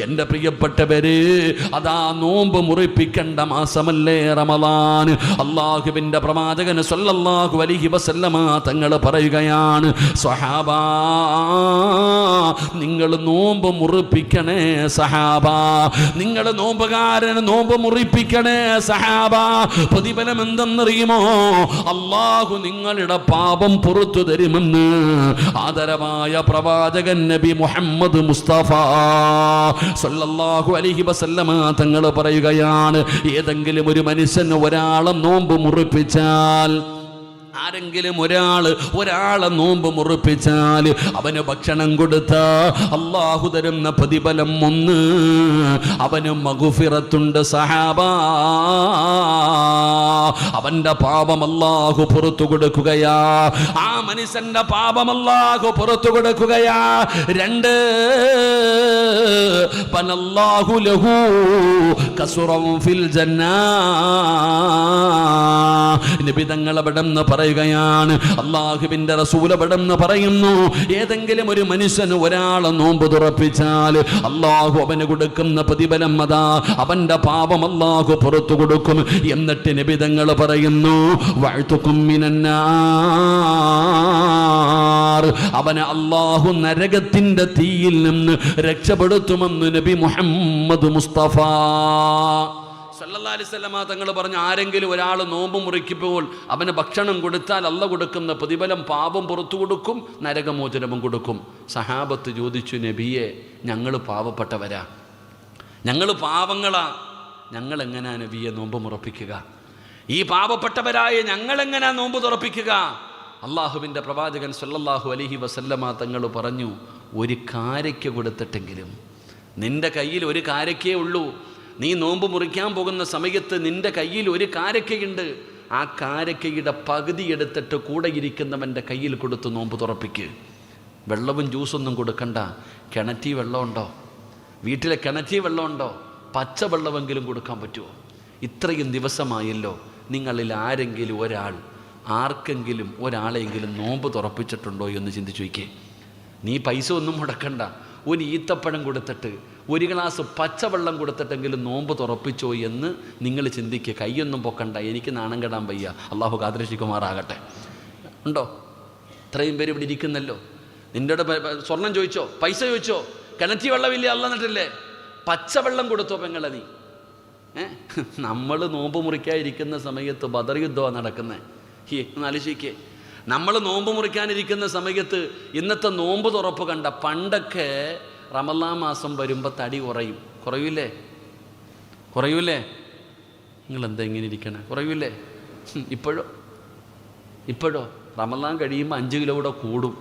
എൻ്റെ പ്രിയപ്പെട്ടവര്, അതാ നോമ്പ് മുറിപ്പിക്കേണ്ട മാസമല്ലേ റമളാൻ. അല്ലാഹുവിൻ്റെ പ്രവാചകൻ സ്വല്ലല്ലാഹു അലൈഹി വസല്ലമ തങ്ങൾ പറയുകയാണ്, സ്വഹാബാ നിങ്ങൾ നോമ്പ് മുറിപ്പിക്കണേ സഹാബ, നിങ്ങൾ നോമ്പുകാരന് നോമ്പ് മുറിപ്പിക്കണേ സഹാബ. പ്രതിഫലം എന്തെന്നറിയുമോ? അല്ലാഹു നിങ്ങളുടെ പാപം പുറത്തു തരുമെന്ന് ആദരവായ പ്രവാചകൻ നബി മുഹമ്മദ് മുസ്തഫ സല്ലല്ലാഹു അലൈഹി വസല്ലമ തങ്ങൾ പറയുകയാണ്, ഏതെങ്കിലും ഒരു മനുഷ്യന് ഒരാളെ നോമ്പ് മുറിപ്പിച്ചാൽ, ആരെങ്കിലും ഒരാളെ നോമ്പ് മുറിപ്പിച്ചാൽ അവന് ഭക്ഷണം കൊടുത്ത അല്ലാഹു തരുന്ന പ്രതിഫലം ഒന്ന്, അവന് മഗ്ഫിറത്തുണ്ട് സഹാബ, അവന്റെ പാപം അല്ലാഹു പുറത്തു കൊടുക്കുകയാ, ആ മനുഷ്യന്റെ പാപം അല്ലാഹു പുറത്തു കൊടുക്കുകയാ. രണ്ട്, പനല്ലാഹു ലഹു കസുറൻ ഫിൽ ജന്നാ. നബി തങ്ങൾ അവിടെന്ന് പറയുകയാണ്, അല്ലാഹുവിന്റെ റസൂൽ അവിടെന്ന് പറയുന്നു, ഏതെങ്കിലും ഒരു മനുഷ്യന് ഒരാളെ നോമ്പ് തുറപ്പിച്ചാൽ അല്ലാഹു അവന് കൊടുക്കുന്ന പ്രതിഫലം അതാ അവന്റെ പാപം അല്ലാഹു പുറത്തു കൊടുക്കും. എന്നിട്ട് നബി തങ്ങൾ പറയുന്നു, വഅ്തുകും മിനന്നാർ, അവനെ അല്ലാഹു നരകത്തിന്റെ തീയിൽ നിന്ന് രക്ഷപ്പെടുത്തുമെന്ന് നബി മുഹമ്മദ് മുസ്തഫ സല്ലല്ലാഹു അലൈഹി വസല്ലമ തങ്ങൾ പറഞ്ഞു, ആരെങ്കിലും ഒരാൾ നോമ്പ് മുറിക്കുമ്പോൾ അവന് ഭക്ഷണം കൊടുത്താൽ അല്ലാഹു കൊടുക്കുന്ന പ്രതിഫലം പാപം പുറത്തു കൊടുക്കും, നരകമോചനവും കൊടുക്കും. സഹാബത്ത് ചോദിച്ചു, നബിയെ ഞങ്ങൾ പാവപ്പെട്ടവരാ, ഞങ്ങൾ പാവങ്ങളാ, ഞങ്ങൾ എങ്ങനെയാ നബിയെ നോമ്പ് മുറപ്പിക്കുക? ഈ പാവപ്പെട്ടവരായ ഞങ്ങൾ എങ്ങനെയാ നോമ്പ് തുറപ്പിക്കുക? അള്ളാഹുവിൻ്റെ പ്രവാചകൻ സല്ലല്ലാഹു അലൈഹി വസല്ലമ തങ്ങൾ പറഞ്ഞു, ഒരു കാരയ്ക്ക കൊടുത്തിട്ടെങ്കിലും, നിന്റെ കയ്യിൽ ഒരു കാരയ്ക്കേ ഉള്ളൂ, നീ നോമ്പ് മുറിക്കാൻ പോകുന്ന സമയത്ത് നിന്റെ കയ്യിൽ ഒരു കാരക്കയുണ്ട്, ആ കാരക്കയുടെ പകുതി എടുത്തിട്ട് കൂടെ ഇരിക്കുന്നവൻ്റെ കയ്യിൽ കൊടുത്ത് നോമ്പ് തുറപ്പിക്ക്. വെള്ളവും ജ്യൂസൊന്നും കൊടുക്കണ്ട. കിണറ്റി വെള്ളമുണ്ടോ? വീട്ടിലെ കിണറ്റി വെള്ളമുണ്ടോ? പച്ചവെള്ളമെങ്കിലും കൊടുക്കാൻ പറ്റുമോ? ഇത്രയും ദിവസമായല്ലോ, നിങ്ങളിൽ ആരെങ്കിലും ആർക്കെങ്കിലും ഒരാളെങ്കിലും നോമ്പ് തുറപ്പിച്ചിട്ടുണ്ടോ എന്ന് ചിന്തിച്ചു നോക്കിയേ. നീ പൈസ ഒന്നും മുടക്കണ്ട, ഒരു ഈത്തപ്പഴം കൊടുത്തിട്ട് ഒരു ഗ്ലാസ് പച്ചവെള്ളം കൊടുത്തിട്ടെങ്കിലും നോമ്പ് തുറപ്പിച്ചോ എന്ന് നിങ്ങൾ ചിന്തിക്കുക. കൈയൊന്നും പൊക്കണ്ട, എനിക്ക് നാണം കെടാൻ വയ്യ, അള്ളാഹു കാദ്രശിക്കുമാറാകട്ടെ. ഉണ്ടോ? ഇത്രയും പേര് ഇവിടെ ഇരിക്കുന്നല്ലോ. നിൻ്റെ സ്വർണം ചോദിച്ചോ? പൈസ ചോദിച്ചോ? കിണറ്റി വെള്ളമില്ലേ? അല്ല എന്നിട്ടില്ലേ പച്ചവെള്ളം കൊടുത്തോ പെങ്ങളെ നീ? നമ്മൾ നോമ്പ് മുറിക്കാതിരിക്കുന്ന സമയത്ത് ബദർ യുദ്ധമാണ് നടക്കുന്നത്. ആലോചിക്കേ, നമ്മൾ നോമ്പ് മുറിക്കാനിരിക്കുന്ന സമയത്ത് ഇന്നത്തെ നോമ്പ് തുറപ്പ് കണ്ട. പണ്ടൊക്കെ റമളാൻ മാസം വരുമ്പോൾ തടി കുറയൂലേ? നിങ്ങളെന്താ ഇങ്ങനെ ഇരിക്കണേ? കുറയൂലേ? ഇപ്പോഴോ റമളാൻ കഴിയുമ്പോൾ 5 കിലോ കൂടെ കൂടും.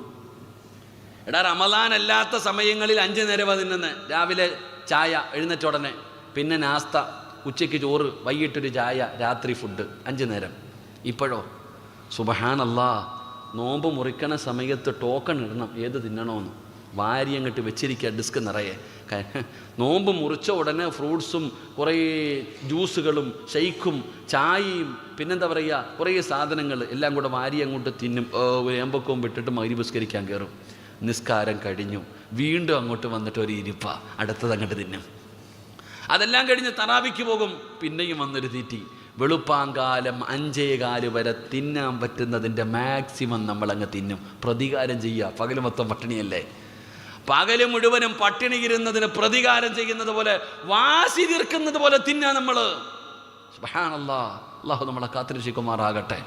എടാ, റമളാൻ അല്ലാത്ത സമയങ്ങളിൽ 5 നേരമാണ് തിന്നുന്നത്. രാവിലെ ചായ എഴുന്നേറ്റ ഉടനെ, പിന്നെ നാസ്ത, ഉച്ചയ്ക്ക് ചോറ്, വൈകിട്ടൊരു ചായ, രാത്രി ഫുഡ്, 5 നേരം. ഇപ്പോഴോ സുബ്ഹാനല്ലാഹ്, നോമ്പ് മുറിക്കണ സമയത്ത് ടോക്കൺ ഇടണം ഏത് തിന്നണമെന്ന്. വാരി അങ്ങോട്ട് വെച്ചിരിക്കുക ഡിസ്ക് നിറയെ. നോമ്പ് മുറിച്ച ഉടനെ ഫ്രൂട്ട്സും കുറേ ജ്യൂസുകളും ഷെയ്ക്കും ചായയും പിന്നെന്താ പറയുക കുറേ സാധനങ്ങൾ എല്ലാം കൂടെ വാരി അങ്ങോട്ട് തിന്നും. ഏമ്പക്കവും വിട്ടിട്ട് മഗ്‌രിബ് കയറും. നിസ്കാരം കഴിഞ്ഞു, വീണ്ടും അങ്ങോട്ട് വന്നിട്ട് ഒരു ഇരിപ്പ, അടുത്തത് അങ്ങോട്ട് തിന്നും. അതെല്ലാം കഴിഞ്ഞ് തറാവിക്ക് പോകും, പിന്നെയും വന്നൊരു തീറ്റി. വെളുപ്പാങ്കാലം 5:15 വരെ തിന്നാൻ പറ്റുന്നതിൻ്റെ മാക്സിമം നമ്മളങ്ങ് തിന്നും. പ്രതികാരം ചെയ്യുക. പകല് മൊത്തം പട്ടിണിയല്ലേ? പകല് മുഴുവനും പട്ടിണി ഇരുന്നതിന് പ്രതികാരം ചെയ്യുന്നത് പോലെ, വാശി തീർക്കുന്നത് പോലെ തിന്നാ നമ്മൾ. സുബ്ഹാനല്ലാഹ്, അല്ലാഹു നമ്മളെ കാത്തിരക്ഷിക്കുമാറാകട്ടെ.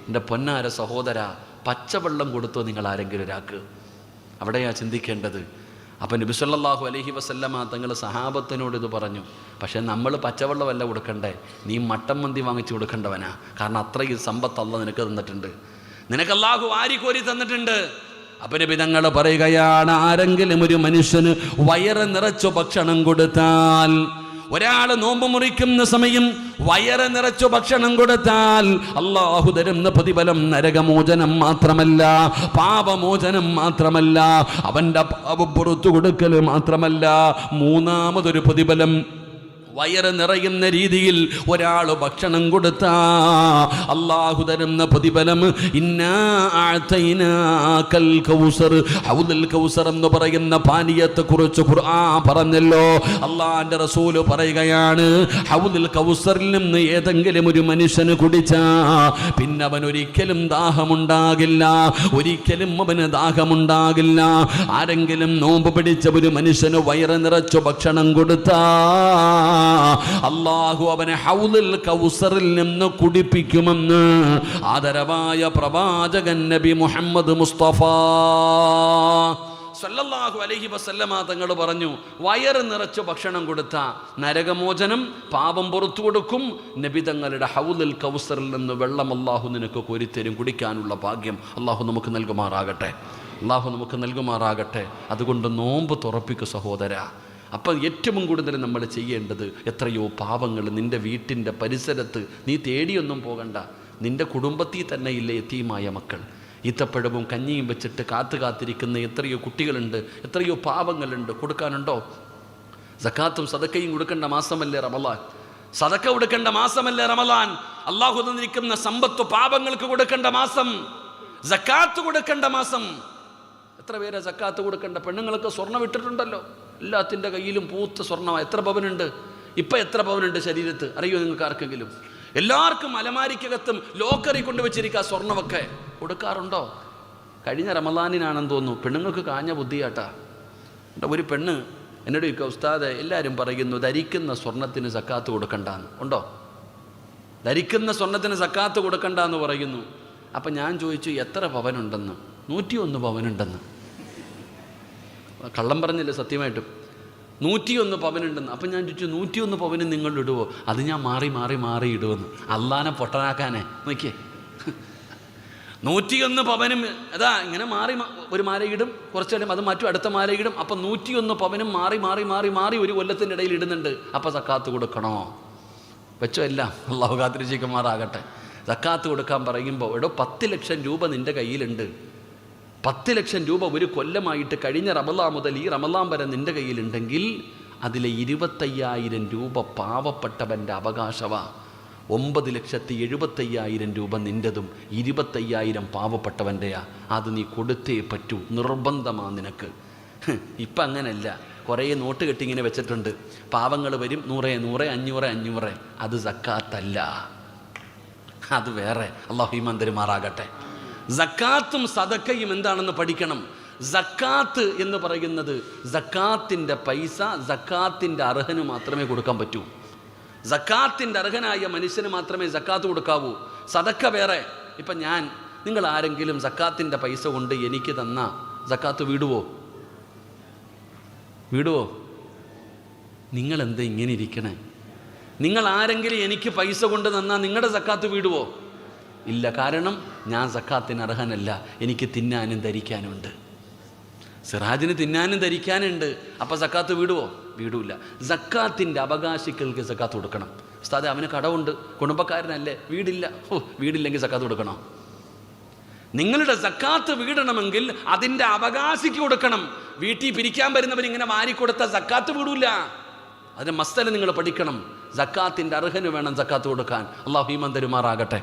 എൻ്റെ പൊന്നാര സഹോദര, പച്ചവെള്ളം കൊടുത്തോ നിങ്ങൾ ആരെങ്കിലും ഒരാൾക്ക്? അവിടെയാ ചിന്തിക്കേണ്ടത്. അപ്പം നബി സല്ലല്ലാഹു അലൈഹി വസല്ലമ തങ്ങൾ സഹാബത്തിനോട് ഇത് പറഞ്ഞു. പക്ഷേ നമ്മൾ പച്ചവെള്ളമല്ല കൊടുക്കണ്ടേ, നീ മട്ടൻ മന്തി വാങ്ങിച്ചു കൊടുക്കേണ്ടവനാ. കാരണം അത്രയും സമ്പത്ത് അല്ലാഹു നിനക്ക് തന്നിട്ടുണ്ട്, നിനക്ക് അല്ലാഹു വാരിക്കോരി തന്നിട്ടുണ്ട്. അപ്പം നബി തങ്ങൾ പറയുകയാണ്, ആരെങ്കിലും ഒരു മനുഷ്യന് വയറ് നിറച്ചു ഭക്ഷണം കൊടുത്താൽ, ഒരാൾ നോമ്പ് മുറിക്കുന്ന സമയം വയറ് നിറച്ചു ഭക്ഷണം കൊടുത്താൽ അല്ലാഹു തരുന്ന പ്രതിഫലം നരകമോചനം മാത്രമല്ല, പാപമോചനം മാത്രമല്ല, അവൻ്റെ പാപം പുറത്തു കൊടുക്കൽ മാത്രമല്ല, മൂന്നാമതൊരു പ്രതിഫലം വയറ് നിറയുന്ന രീതിയിൽ ഒരാൾ ഭക്ഷണം കൊടുത്താ അല്ലാഹു തരുന്ന പ്രതിഫലം ഇന്നാ അഅതൈനാകൽ കൗസർ, ഹൗദുൽ കൗസർ എന്ന് പറയുന്ന പാനീയത്തെ കുറിച്ച് ഖുർആൻ പറഞ്ഞല്ലോ. അല്ലാഹുവിന്റെ റസൂൽ പറയുകയാണ്, ഹൗദുൽ കൗസറിൽ നിന്ന് ഏതെങ്കിലും ഒരു മനുഷ്യന് കുടിച്ചാ പിന്നെ അവൻ ഒരിക്കലും ദാഹമുണ്ടാകില്ല, ഒരിക്കലും അവന് ദാഹമുണ്ടാകില്ല. ആരെങ്കിലും നോമ്പ് പിടിച്ച ഒരു മനുഷ്യന് വയറ് നിറച്ചു ഭക്ഷണം കൊടുത്താ അല്ലാഹു അവനെ ഹൗദുൽ കൗസറിൽ നിന്ന് കുടിപ്പിക്കുമെന്ന് ആദരവായ പ്രവാചകൻ നബി മുഹമ്മദ് മുസ്തഫ സല്ലല്ലാഹു അലൈഹി വസല്ലമ തങ്ങൾ പറഞ്ഞു, വയറ് നിറച്ചു ഭക്ഷണം കൊടുത്ത നരകമോചനം, പാപം പുറത്തു കൊടുക്കും. നബി തങ്ങളുടെ ഹൗദുൽ കൗസറിൽ നിന്ന് വെള്ളം അല്ലാഹു നിനക്ക് കോരിത്തരും, കുടിക്കാനുള്ള ഭാഗ്യം അല്ലാഹു നമുക്ക് നൽകുമാറാകട്ടെ, അല്ലാഹു നമുക്ക് നൽകുമാറാകട്ടെ. അതുകൊണ്ട് നോമ്പ് തുറപ്പിക്കു സഹോദര. അപ്പം ഏറ്റവും കൂടുതൽ നമ്മൾ ചെയ്യേണ്ടത്, എത്രയോ പാവങ്ങൾ നിൻ്റെ വീട്ടിൻ്റെ പരിസരത്ത് നീ തേടിയൊന്നും പോകണ്ട, നിൻ്റെ കുടുംബത്തിൽ തന്നെ ഇല്ലേ യതീമായ മക്കൾ. ഈത്തപ്പഴവും കഞ്ഞിയും വെച്ചിട്ട് കാത്തിരിക്കുന്ന എത്രയോ കുട്ടികളുണ്ട്, എത്രയോ പാവങ്ങളുണ്ട്. കൊടുക്കാനുണ്ടോ? സക്കാത്തും സദക്കയും കൊടുക്കേണ്ട മാസമല്ലേ റമളാൻ? സദക്ക കൊടുക്കേണ്ട മാസമല്ലേ റമളാൻ? അല്ലാഹു തന്നിരിക്കുന്ന സമ്പത്ത് പാവങ്ങൾക്ക് കൊടുക്കേണ്ട മാസം, സക്കാത്ത് കൊടുക്കേണ്ട മാസം. എത്ര പേരെ സക്കാത്ത് കൊടുക്കേണ്ട? പെണ്ണുങ്ങൾക്ക് സ്വർണ്ണം ഇട്ടിട്ടുണ്ടല്ലോ, എല്ലാത്തിൻ്റെ കയ്യിലും പൂത്ത സ്വർണ്ണമാണ്. എത്ര പവനുണ്ട് ഇപ്പം? എത്ര പവനുണ്ട് ശരീരത്ത്? അറിയോ നിങ്ങൾക്ക് ആർക്കെങ്കിലും? എല്ലാവർക്കും അലമാരിക്കകത്തും ലോക്കറി കൊണ്ടുവച്ചിരിക്കുക സ്വർണ്ണമൊക്കെ. കൊടുക്കാറുണ്ടോ? കഴിഞ്ഞ റമളാനിനാണെന്ന് തോന്നുന്നു, പെണ്ണുങ്ങൾക്ക് കാഞ്ഞ ബുദ്ധിയാട്ടാ. ഒരു പെണ്ണ് എന്നോട് ചോദിക്കുക, ഉസ്താദ് എല്ലാവരും പറയുന്നു ധരിക്കുന്ന സ്വർണ്ണത്തിന് സക്കാത്ത് കൊടുക്കണ്ടെന്ന്. ഉണ്ടോ? ധരിക്കുന്ന സ്വർണ്ണത്തിന് സക്കാത്ത് കൊടുക്കണ്ടെന്ന് പറയുന്നു. അപ്പം ഞാൻ ചോദിച്ചു, എത്ര പവനുണ്ടെന്ന്? 101 പവനുണ്ടെന്ന്. കള്ളം പറഞ്ഞില്ല, സത്യമായിട്ടും 101 പവനുണ്ടെന്ന്. അപ്പം ഞാൻ ചോദിച്ചു, 101 പവന് നിങ്ങൾ ഇടുവോ? അത് ഞാൻ മാറി ഇടുമെന്ന്. അള്ളാനെ പൊട്ടനാക്കാനേ നോക്കിയേ. 101 പവനും അതാ ഇങ്ങനെ മാറി ഒരു മാലയിടും, കുറച്ചേരം അത് മാറ്റും, അടുത്ത മാലയിടും. അപ്പം 101 പവനും മാറി ഒരു കൊല്ലത്തിൻ്റെ ഇടയിൽ ഇടുന്നുണ്ട്. അപ്പം സക്കാത്ത് കൊടുക്കണോ? വെച്ചോ എല്ലാം. അല്ലാഹു കാത്തിരിക്കുമാറാകട്ടെ. സക്കാത്ത് കൊടുക്കാൻ പറയുമ്പോൾ, എടോ 10 ലക്ഷം രൂപ നിൻ്റെ കയ്യിലുണ്ട്, 10 ലക്ഷം രൂപ ഒരു കൊല്ലമായിട്ട് കഴിഞ്ഞ റമളാൻ മുതൽ ഈ റമളാൻ വരെ നിൻ്റെ കയ്യിലുണ്ടെങ്കിൽ അതിലെ 25,000 രൂപ പാവപ്പെട്ടവൻ്റെ അവകാശവാ. 9,75,000 രൂപ നിൻ്റെതും 25,000 പാവപ്പെട്ടവൻ്റെയാ. അത് നീ കൊടുത്തേ പറ്റൂ, നിർബന്ധമാ നിനക്ക്. ഇപ്പം അങ്ങനല്ല, കുറേ നോട്ട് കെട്ടി ഇങ്ങനെ വെച്ചിട്ടുണ്ട്. പാവങ്ങൾ വരും, 100, 500. അത് സക്കാത്തല്ല, അത് വേറെ. അല്ലാഹു ഈമാൻ തരുമാറാകട്ടെ. സക്കാത്തും സദക്കയും എന്താണെന്ന് പഠിക്കണം. സക്കാത്ത് എന്ന് പറയുന്നത് സക്കാത്തിൻ്റെ പൈസ സക്കാത്തിൻ്റെ അർഹന് മാത്രമേ കൊടുക്കാൻ പറ്റൂ. സക്കാത്തിൻ്റെ അർഹനായ മനുഷ്യന് മാത്രമേ സക്കാത്ത് കൊടുക്കാവൂ. സദക്ക വേറെ. ഇപ്പം നിങ്ങൾ ആരെങ്കിലും സക്കാത്തിൻ്റെ പൈസ കൊണ്ട് എനിക്ക് തന്ന സക്കാത്ത് വീടുവോ? നിങ്ങളെന്താ ഇങ്ങനെ ഇരിക്കണേ? നിങ്ങൾ ആരെങ്കിലും എനിക്ക് പൈസ കൊണ്ട് തന്നാൽ നിങ്ങളുടെ സക്കാത്ത് വീടുവോ? ഇല്ല. കാരണം ഞാൻ സക്കാത്തിന് അർഹനല്ല, എനിക്ക് തിന്നാനും ധരിക്കാനുമുണ്ട്. സിറാജിന് തിന്നാനും ധരിക്കാനുണ്ട്. അപ്പം സക്കാത്ത് വീടുവോ? വീടൂല. സക്കാത്തിൻ്റെ അവകാശികൾക്ക് സക്കാത്ത് കൊടുക്കണം. ഉസ്താദേ അവന് കടമുണ്ട്, കുടുംബക്കാരനല്ലേ, വീടില്ല. വീടില്ലെങ്കിൽ സക്കാത്ത് കൊടുക്കണം. നിങ്ങളുടെ സക്കാത്ത് വീടണമെങ്കിൽ അതിൻ്റെ അവകാശിക്ക് കൊടുക്കണം. വീട്ടിൽ പിരിക്കാൻ വരുന്നവർ ഇങ്ങനെ വാരിക്കൊടുത്ത സക്കാത്ത് വീടൂല. അതിന് മസ്തല നിങ്ങൾ പഠിക്കണം. സക്കാത്തിൻ്റെ അർഹന് വേണം സക്കാത്ത് കൊടുക്കാൻ. അല്ലാഹു ഈമാൻ തരുമാറാകട്ടെ,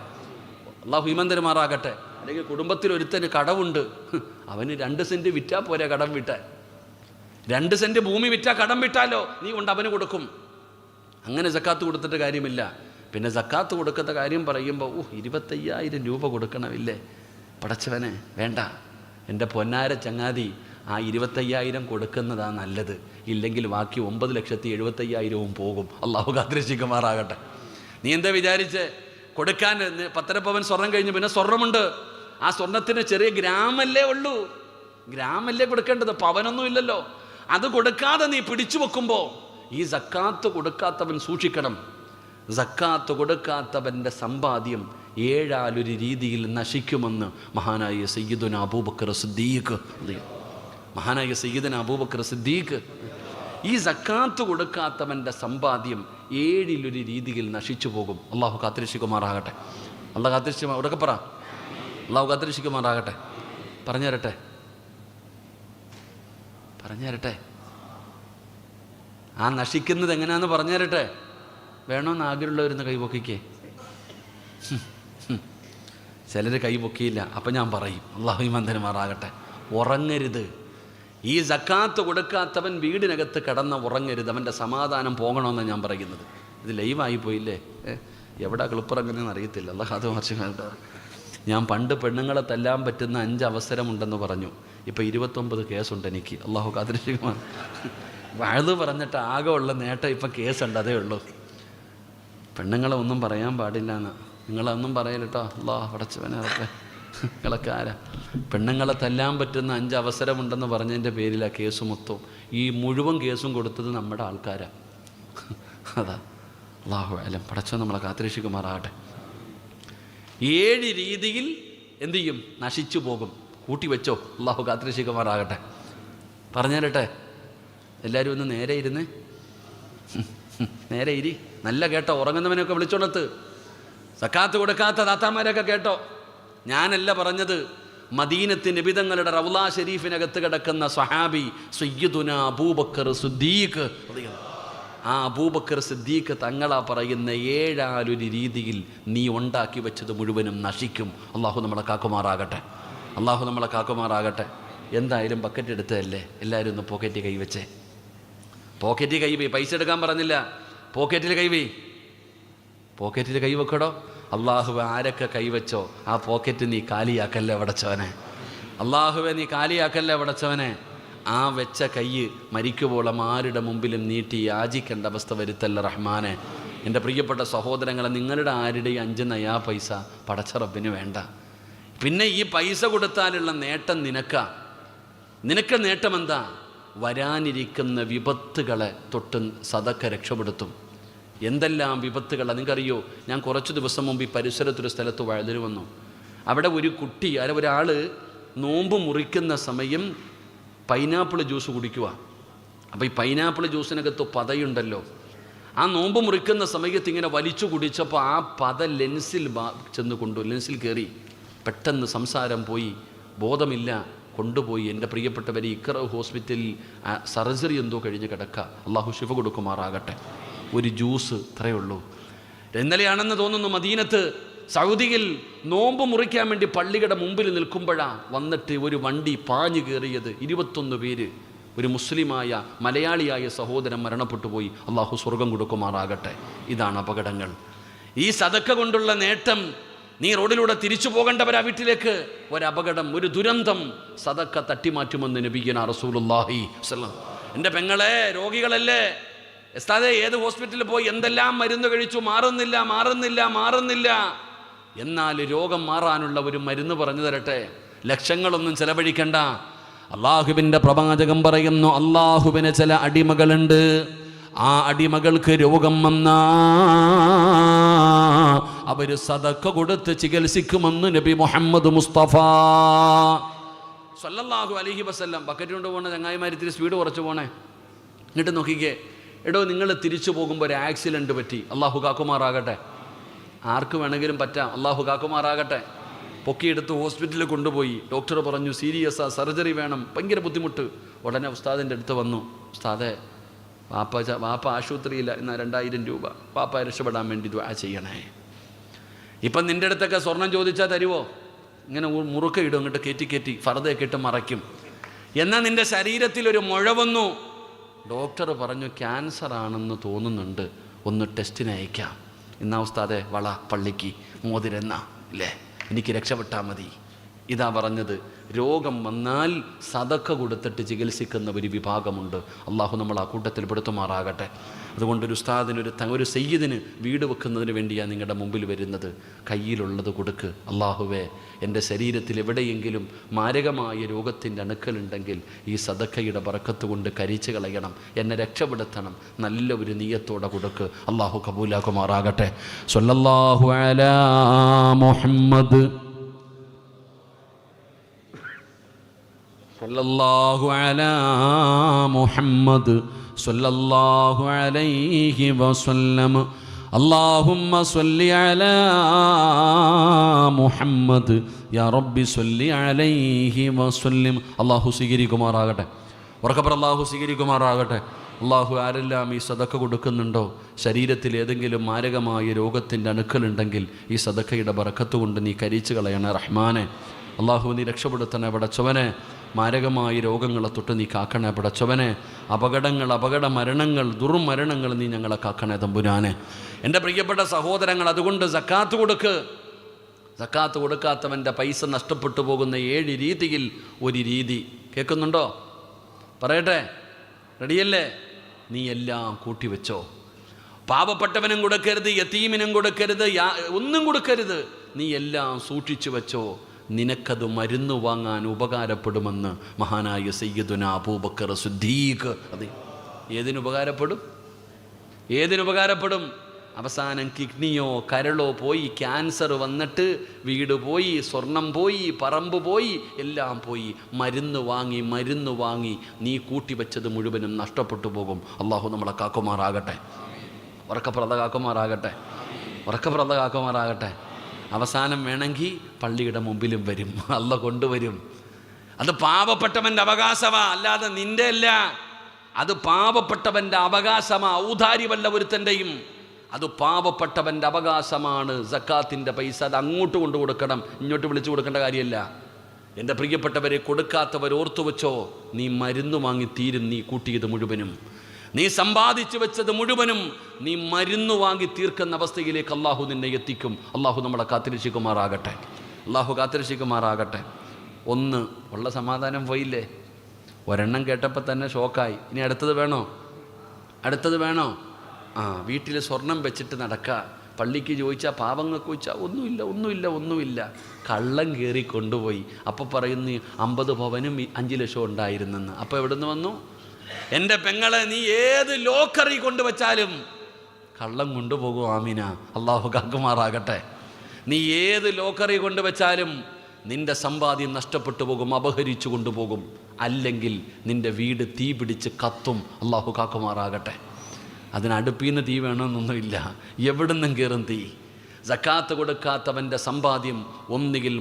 അല്ലാഹു ഈമാൻ തരുമാറാകട്ടെ. അല്ലെങ്കിൽ കുടുംബത്തിൽ ഒരുത്തന് കടമുണ്ട്, അവന് 2 സെൻറ്റ് വിറ്റാൽ പോരാ കടം വിട്ടാൽ. 2 സെൻറ്റ് ഭൂമി വിറ്റാൽ കടം വിട്ടാലോ നീ കൊണ്ട് അവന് കൊടുക്കും. അങ്ങനെ സക്കാത്ത് കൊടുത്തിട്ട് കാര്യമില്ല. പിന്നെ സക്കാത്ത് കൊടുക്കുന്ന കാര്യം പറയുമ്പോൾ 25,000 രൂപ കൊടുക്കണമില്ലേ? പടച്ചവനെ വേണ്ട, എൻ്റെ പൊന്നാര ചങ്ങാതി, ആ 25,000 കൊടുക്കുന്നതാണ് നല്ലത്. ഇല്ലെങ്കിൽ ബാക്കി 9,75,000 പോകും. അല്ലാഹു കാത്തിരക്ഷിക്കുമാറാകട്ടെ. നീ എന്താ വിചാരിച്ച് കൊടുക്കാൻ? 10 പവൻ സ്വർണം കഴിഞ്ഞ് പിന്നെ സ്വർണ്ണമുണ്ട്. ആ സ്വർണത്തിന് ചെറിയ ഗ്രാമല്ലേ ഉള്ളൂ, ഗ്രാമല്ലേ കൊടുക്കേണ്ടത്, പവനൊന്നും ഇല്ലല്ലോ. അത് കൊടുക്കാതെ നീ പിടിച്ചു വെക്കുമ്പോൾ ഈ സക്കാത്ത് കൊടുക്കാത്തവൻ സൂക്ഷിക്കണം. സക്കാത്ത് കൊടുക്കാത്തവൻ്റെ സമ്പാദ്യം 7 രീതിയിൽ നശിക്കുമെന്ന് മഹാനായ സയ്യിദുന അബൂബക്കർ സിദ്ദീഖ്, ഈ സക്കാത്ത് കൊടുക്കാത്തവൻ്റെ സമ്പാദ്യം 7 രീതിയിൽ നശിച്ചു പോകും. അള്ളാഹു കാത്തിരക്ഷിക്കുമാറാകട്ടെ. അള്ളാഹു കാത്തിരക്ഷിക്കുമാർ ഉറക്കെ പറ. അള്ളാഹു കാത്തിരക്ഷിക്കുമാറാകട്ടെ. പറഞ്ഞു തരട്ടെ. ആ നശിക്കുന്നത് എങ്ങനെയാണെന്ന് പറഞ്ഞു തരട്ടെ? വേണമെന്ന് ആഗ്രഹമുള്ളവരുന്ന് കൈപൊക്കിക്കേ. ചിലർ കൈപൊക്കിയില്ല. അപ്പം ഞാൻ പറയും, അള്ളാഹു മന്ദനുമാറാകട്ടെ, ഉറങ്ങരുത്. ഈ സക്കാത്ത് കൊടുക്കാത്തവൻ വീടിനകത്ത് കിടന്ന് ഉറങ്ങരുത്. അവൻ്റെ സമാധാനം പോകണമെന്നാണ് ഞാൻ പറയുന്നത്. ഇത് ലൈവായി പോയില്ലേ? എവിടെ ക്ലിപ്പറങ്ങനെയെന്ന് അറിയത്തില്ല. അള്ളാഹ് അത് മറിച്ച് കണ്ട. ഞാൻ പണ്ട് പെണ്ണുങ്ങളെ തല്ലാൻ പറ്റുന്ന 5 അവസരമുണ്ടെന്ന് പറഞ്ഞു. ഇപ്പോൾ 29 കേസുണ്ട് എനിക്ക്. അള്ളാഹു കാത്തിരിക്കുമാർ. വഴുത് പറഞ്ഞിട്ട് ആകെ ഉള്ള നേട്ടം ഇപ്പം കേസുണ്ട്, അതേ ഉള്ളൂ. പെണ്ണുങ്ങളെ ഒന്നും പറയാൻ പാടില്ല എന്ന് നിങ്ങളൊന്നും പറയലിട്ടോ. അള്ളാഹ് പടച്ചവനൊക്കെ നിങ്ങളൊക്കെ ആരാ? പെണ്ണുങ്ങളെ തല്ലാൻ പറ്റുന്ന 5 അവസരമുണ്ടെന്ന് പറഞ്ഞതിൻ്റെ പേരിലാണ് കേസ് മൊത്തം. ഈ മുഴുവൻ കേസും കൊടുത്തത് നമ്മുടെ ആൾക്കാരാണ്. അതാ അള്ളാഹു അലം. പടച്ചവൻ നമ്മളെ കാത്തിരക്ഷിക്കുമാറാകട്ടെ. 7 രീതിയിൽ എന്തു ചെയ്യും? നശിച്ചു പോകും. കൂട്ടി വെച്ചോ. അള്ളാഹു കാത്തിരക്ഷിക്കുമാറാകട്ടെ. പറഞ്ഞു തരട്ടെ? എല്ലാവരും ഒന്ന് നേരെ ഇരുന്ന്, നേരെ ഇരി. നല്ല കേട്ടോ. ഉറങ്ങുന്നവനെയൊക്കെ വിളിച്ചോളത്ത്. സക്കാത്ത് കൊടുക്കാത്ത താത്താമാരൊക്കെ കേട്ടോ. ഞാനല്ല പറഞ്ഞത്. മദീനത്ത് നബിതങ്ങളുടെ റൗളാ ഷരീഫിനകത്ത് കിടക്കുന്ന സ്വഹാബി സയ്യിദുന അബൂബക്കർ സിദ്ദീഖ്, ആ അബൂബക്കർ സിദ്ദീഖ് തങ്ങളാ പറയുന്ന 7 രീതിയിൽ നീ ഉണ്ടാക്കി വെച്ചത് മുഴുവനും നശിക്കും. അള്ളാഹു നമ്മളെ കാക്കുമാറാകട്ടെ. അള്ളാഹു നമ്മളെ കാക്കുമാറാകട്ടെ. എന്തായാലും ബക്കറ്റ് എടുത്തതല്ലേ, എല്ലാവരും ഒന്ന് പോക്കറ്റിൽ കൈവച്ചേ. പോക്കറ്റിൽ കൈവേ. പൈസ എടുക്കാൻ പറഞ്ഞില്ല, പോക്കറ്റിൽ കൈവേ. പോക്കറ്റിൽ കൈവെക്കടോ. അള്ളാഹുവെ ആരൊക്കെ കൈവച്ചോ ആ പോക്കറ്റ് നീ കാലിയാക്കല്ലേ വടച്ചവനെ. അള്ളാഹുവെ നീ കാലിയാക്കല്ലേ വടച്ചവനെ. ആ വെച്ച കൈ മരിക്കുവോളം ആരുടെ മുമ്പിലും നീട്ടി യാചിക്കേണ്ട അവസ്ഥ വരുത്തല്ല റഹ്മാനെ. എൻ്റെ പ്രിയപ്പെട്ട സഹോദരങ്ങളെ, നിങ്ങളുടെ ആരുടെയും 5 നയാ പൈസ പടച്ച റബ്ബിന് വേണ്ട. പിന്നെ ഈ പൈസ കൊടുത്താലുള്ള നേട്ടം നിനക്ക് നേട്ടം എന്താ? വരാനിരിക്കുന്ന വിപത്തുകളെ തൊട്ട് സദക്ക രക്ഷപ്പെടുത്തും. എന്തെല്ലാം വിപത്തുകളാണ് നിങ്ങൾക്കറിയോ? ഞാൻ കുറച്ച് ദിവസം മുമ്പ് ഈ പരിസരത്തൊരു സ്ഥലത്ത് വഴുതിന് വന്നു. അവിടെ ഒരു കുട്ടി, ഒരാൾ നോമ്പ് മുറിക്കുന്ന സമയം പൈനാപ്പിൾ ജ്യൂസ് കുടിക്കുക. അപ്പോൾ ഈ പൈനാപ്പിൾ ജ്യൂസിനകത്ത് പതയുണ്ടല്ലോ. ആ നോമ്പ് മുറിക്കുന്ന സമയത്ത് ഇങ്ങനെ വലിച്ചു കുടിച്ചപ്പോൾ ആ പത ലെൻസിൽ ലെൻസിൽ കയറി. പെട്ടെന്ന് സംസാരം പോയി, ബോധമില്ല, കൊണ്ടുപോയി. എൻ്റെ പ്രിയപ്പെട്ടവരെ ഇഖ്റ ഹോസ്പിറ്റലിൽ സർജറി എന്തോ കഴിഞ്ഞ് കിടക്കുക. അള്ളാഹു ശിഫ കൊടുക്കുമാറാകട്ടെ. ഒരു ജ്യൂസ് ഇത്രയേ ഉള്ളൂ. ഇന്നലെയാണെന്ന് തോന്നുന്നു മദീനത്ത് സൗദിയിൽ നോമ്പ് മുറിക്കാൻ വേണ്ടി പള്ളിയുടെ മുമ്പിൽ നിൽക്കുമ്പോഴാണ് വന്നിട്ട് ഒരു വണ്ടി പാഞ്ഞു കയറിയത്. 21 പേര്. ഒരു മുസ്ലിമായ മലയാളിയായ സഹോദരൻ മരണപ്പെട്ടു പോയി. അള്ളാഹു സ്വർഗം കൊടുക്കുമാറാകട്ടെ. ഇതാണ് അപകടങ്ങൾ. ഈ സദക്ക കൊണ്ടുള്ള നേട്ടം. നീ റോഡിലൂടെ തിരിച്ചു പോകേണ്ടവരാ വീട്ടിലേക്ക്. ഒരപകടം, ഒരു ദുരന്തം സദക്ക തട്ടിമാറ്റുമെന്ന് നബിയുനാ റസൂലുള്ളാഹി സ്വല്ലല്ലാഹു. എൻ്റെ പെങ്ങളെ, രോഗികളല്ലേ, ഉസ്താദേ ഏത് ഹോസ്പിറ്റലിൽ പോയി എന്തെല്ലാം മരുന്ന് കഴിച്ചു, മാറുന്നില്ല. എന്നാൽ രോഗം മാറാനുള്ള ഒരു മരുന്ന് പറഞ്ഞു തരട്ടെ. ലക്ഷങ്ങളൊന്നും ചെലവഴിക്കണ്ട. അള്ളാഹുവിൻ്റെ പ്രവാചകം പറയുന്നു, അള്ളാഹുവിന് ചില അടിമകളുണ്ട്. ആ അടിമകൾക്ക് രോഗം വന്നാ അവര് സദക്ക കൊടുത്ത് ചികിത്സിക്കുമെന്ന് നബി മുഹമ്മദ് മുസ്തഫ സല്ലല്ലാഹു അലൈഹി വസല്ലം. ബക്കറ്റ് കൊണ്ട് പോകണ ചങ്ങായിമാർ ഇത്തിരി സ്പീഡ് കുറച്ച് പോണേ. എന്നിട്ട് നോക്കിക്കേ, എടോ നിങ്ങൾ തിരിച്ചു പോകുമ്പോൾ ഒരു ആക്സിഡൻറ്റ് പറ്റി. അള്ളാഹു കാക്കുമാറാകട്ടെ. ആർക്ക് വേണമെങ്കിലും പറ്റാം. അള്ളാഹു കാക്കുമാറാകട്ടെ. പൊക്കിയെടുത്ത് ഹോസ്പിറ്റലിൽ കൊണ്ടുപോയി. ഡോക്ടർ പറഞ്ഞു സീരിയസാ, സർജറി വേണം, ഭയങ്കര ബുദ്ധിമുട്ട്. ഉടനെ ഉസ്താദിൻ്റെ അടുത്ത് വന്നു. ഉസ്താദെ, വാപ്പ ആശുപത്രിയില്ല, എന്നാൽ 2000 രൂപ വാപ്പ രക്ഷപ്പെടാൻ വേണ്ടി ദുആ ചെയ്യണേ. ഇപ്പം നിൻ്റെ അടുത്തൊക്കെ സ്വർണം ചോദിച്ചാൽ തരുമോ? ഇങ്ങനെ മുറുക്ക ഇടും, അങ്ങോട്ട് കയറ്റി ഫർദയൊക്കെ ഇട്ട് മറയ്ക്കും. എന്നാൽ നിൻ്റെ ശരീരത്തിൽ ഒരു മുഴ വന്നു. ഡോക്ടർ പറഞ്ഞു ക്യാൻസർ ആണെന്ന് തോന്നുന്നുണ്ട്, ഒന്ന് ടെസ്റ്റിന് അയക്കാം. എന്നാ ഉസ്താദെ വള പള്ളിക്ക് മോതിരെന്നാ ഇല്ലേ, എനിക്ക് രക്ഷപ്പെട്ടാൽ മതി. ഇതാ പറഞ്ഞത്. രോഗം വന്നാൽ സദക്ക കൊടുത്തിട്ട് ചികിത്സിക്കുന്ന ഒരു വിഭാഗമുണ്ട്. അള്ളാഹു നമ്മൾ ആ കൂട്ടത്തിൽ പെടുത്തുമാറാകട്ടെ. അതുകൊണ്ട് ഒരു ഉസ്താദിന്, ഒരു സയ്യിദിന് വീട് വെക്കുന്നതിന് വേണ്ടിയാണ് നിങ്ങളുടെ മുമ്പിൽ വരുന്നത്. കയ്യിലുള്ളത് കൊടുക്ക്. അള്ളാഹുവേ, എൻ്റെ ശരീരത്തിൽ എവിടെയെങ്കിലും മാരകമായ രോഗത്തിൻ്റെ അണുക്കളുണ്ടെങ്കിൽ ഈ സദക്കയുടെ ബറക്കത്ത് കൊണ്ട് കരിച്ചു കളയണം, എന്നെ രക്ഷപ്പെടുത്തണം. നല്ല ഒരു നിയ്യത്തോടെ കൊടുക്ക്. അള്ളാഹു കബൂലാക്കുമാറാകട്ടെ. സ്വല്ലല്ലാഹു അലാ മുഹമ്മദ് സല്ലല്ലാഹു അലാ മുഹമ്മദ് സല്ലല്ലാഹു അലൈഹി വസല്ലം. അല്ലാഹുമ്മ സ്വല്ലി അലാ മുഹമ്മദ് യാ റബ്ബി സ്വല്ലി അലൈഹി വസല്ലം. അല്ലാഹു സ്വീകരിക്കുമാറാകട്ടെ. ഉറക്കെ പറ, അല്ലാഹു സ്വീകരിക്കുമാറാകട്ടെ. അള്ളാഹു ആരെല്ലാം ഈ സദക്ക കൊടുക്കുന്നുണ്ടോ ശരീരത്തിൽ ഏതെങ്കിലും മാരകമായ രോഗത്തിൻ്റെ അണുക്കളുണ്ടെങ്കിൽ ഈ സദക്കയുടെ ബറക്കത്ത് കൊണ്ട് നീ കരിച്ചു കളയണേ റഹ്മാനെ. അള്ളാഹു നീ രക്ഷപ്പെടുത്തണേ പടച്ചവനെ. മാരകമായ രോഗങ്ങളെ തൊട്ട് നീ കാക്കണേ പടച്ചവനെ. അപകട മരണങ്ങൾ ദുർമരണങ്ങൾ നീ ഞങ്ങളെ കാക്കണേ തമ്പുരാനെ. എൻ്റെ പ്രിയപ്പെട്ട സഹോദരങ്ങൾ, അതുകൊണ്ട് സക്കാത്ത് കൊടുക്ക്. സക്കാത്ത് കൊടുക്കാത്തവൻ്റെ പൈസ നഷ്ടപ്പെട്ടു പോകുന്ന 7 രീതിയിൽ ഒരു രീതി കേൾക്കുന്നുണ്ടോ? പറയട്ടെ, റെഡിയല്ലേ? നീ എല്ലാം കൂട്ടിവെച്ചോ. പാവപ്പെട്ടവനും കൊടുക്കരുത്, യതീമിനും കൊടുക്കരുത്, ഒന്നും കൊടുക്കരുത്. നീ എല്ലാം സൂക്ഷിച്ചു വെച്ചോ. നിനക്കത് മരുന്ന് വാങ്ങാൻ ഉപകാരപ്പെടുമെന്ന് മഹാനായ സയ്യിദുനാ അബൂബക്കർ സിദ്ദീഖ്. അതെ, ഏതിനുപകാരപ്പെടും? അവസാനം കിഡ്നിയോ കരളോ പോയി, ക്യാൻസർ വന്നിട്ട് വീട് പോയി, സ്വർണം പോയി, പറമ്പ് പോയി, എല്ലാം പോയി. മരുന്ന് വാങ്ങി നീ കൂട്ടിവെച്ചത് മുഴുവനും നഷ്ടപ്പെട്ടു പോകും. അള്ളാഹു നമ്മളെ കാക്കുമാറാകട്ടെ. ഉറക്കപ്രദ കാക്കുമാറാകട്ടെ. അവസാനം വേണമെങ്കിൽ പള്ളിയുടെ മുമ്പിലും വരും, അള്ള കൊണ്ടുവരും. അത് പാവപ്പെട്ടവൻ്റെ അവകാശമാ, അല്ലാതെ നിന്റെ അല്ല. അത് പാവപ്പെട്ടവൻ്റെ അവകാശമാ, ഔദാര്യമല്ല ഒരുത്തൻ്റെയും. അത് പാവപ്പെട്ടവൻ്റെ അവകാശമാണ്. സക്കാത്തിൻ്റെ പൈസ അത് അങ്ങോട്ട് കൊണ്ടു കൊടുക്കണം, ഇങ്ങോട്ട് വിളിച്ചു കൊടുക്കേണ്ട കാര്യമല്ല. എൻ്റെ പ്രിയപ്പെട്ടവരെ, കൊടുക്കാത്തവർ ഓർത്തു വെച്ചോ, നീ മരുന്ന് വാങ്ങി തീരും. നീ കൂട്ടിയത് മുഴുവനും, നീ സമ്പാദിച്ചു വെച്ചത് മുഴുവനും നീ മരുന്ന് വാങ്ങി തീർക്കുന്ന അവസ്ഥയിലേക്ക് അള്ളാഹു നിന്നെ എത്തിക്കും. അള്ളാഹു നമ്മളെ കാത്തിരക്ഷിക്കുമാറാകട്ടെ. ഒന്ന് ഉള്ള സമാധാനം പോയില്ലേ? ഒരെണ്ണം കേട്ടപ്പോൾ തന്നെ ഷോക്കായി. ഇനി അടുത്തത് വേണോ? വീട്ടിൽ സ്വർണം വെച്ചിട്ട് നടക്കുക. പള്ളിക്ക് ചോദിച്ചാൽ, പാവങ്ങൾക്ക് ചോദിച്ചാൽ ഒന്നുമില്ല. കള്ളം കയറി കൊണ്ടുപോയി. അപ്പോൾ പറയുന്നു 50 പവനും 5 ലക്ഷം ഉണ്ടായിരുന്നെന്ന്. അപ്പോൾ എവിടെ നിന്ന് വന്നു? എൻ്റെ പെങ്ങളെ, നീ ഏത് ലോക്കറി കൊണ്ടുവച്ചാലും കള്ളം കൊണ്ടുപോകും. ആമീന. അള്ളാഹു കാക്കുമാറാകട്ടെ. നീ ഏത് ലോക്കറി കൊണ്ടുവച്ചാലും നിന്റെ സമ്പാദ്യം നഷ്ടപ്പെട്ടു പോകും, അപഹരിച്ചു കൊണ്ടുപോകും. അല്ലെങ്കിൽ നിന്റെ വീട് തീ പിടിച്ച് കത്തും. അള്ളാഹു കാക്കുമാറാകട്ടെ. അതിനടുപ്പിൽ നിന്ന് തീ വേണമെന്നൊന്നുമില്ല, എവിടുന്നും കയറും തീ. സക്കാത്ത് കൊടുക്കാത്തവൻ്റെ സമ്പാദ്യം ഒന്നുകിൽ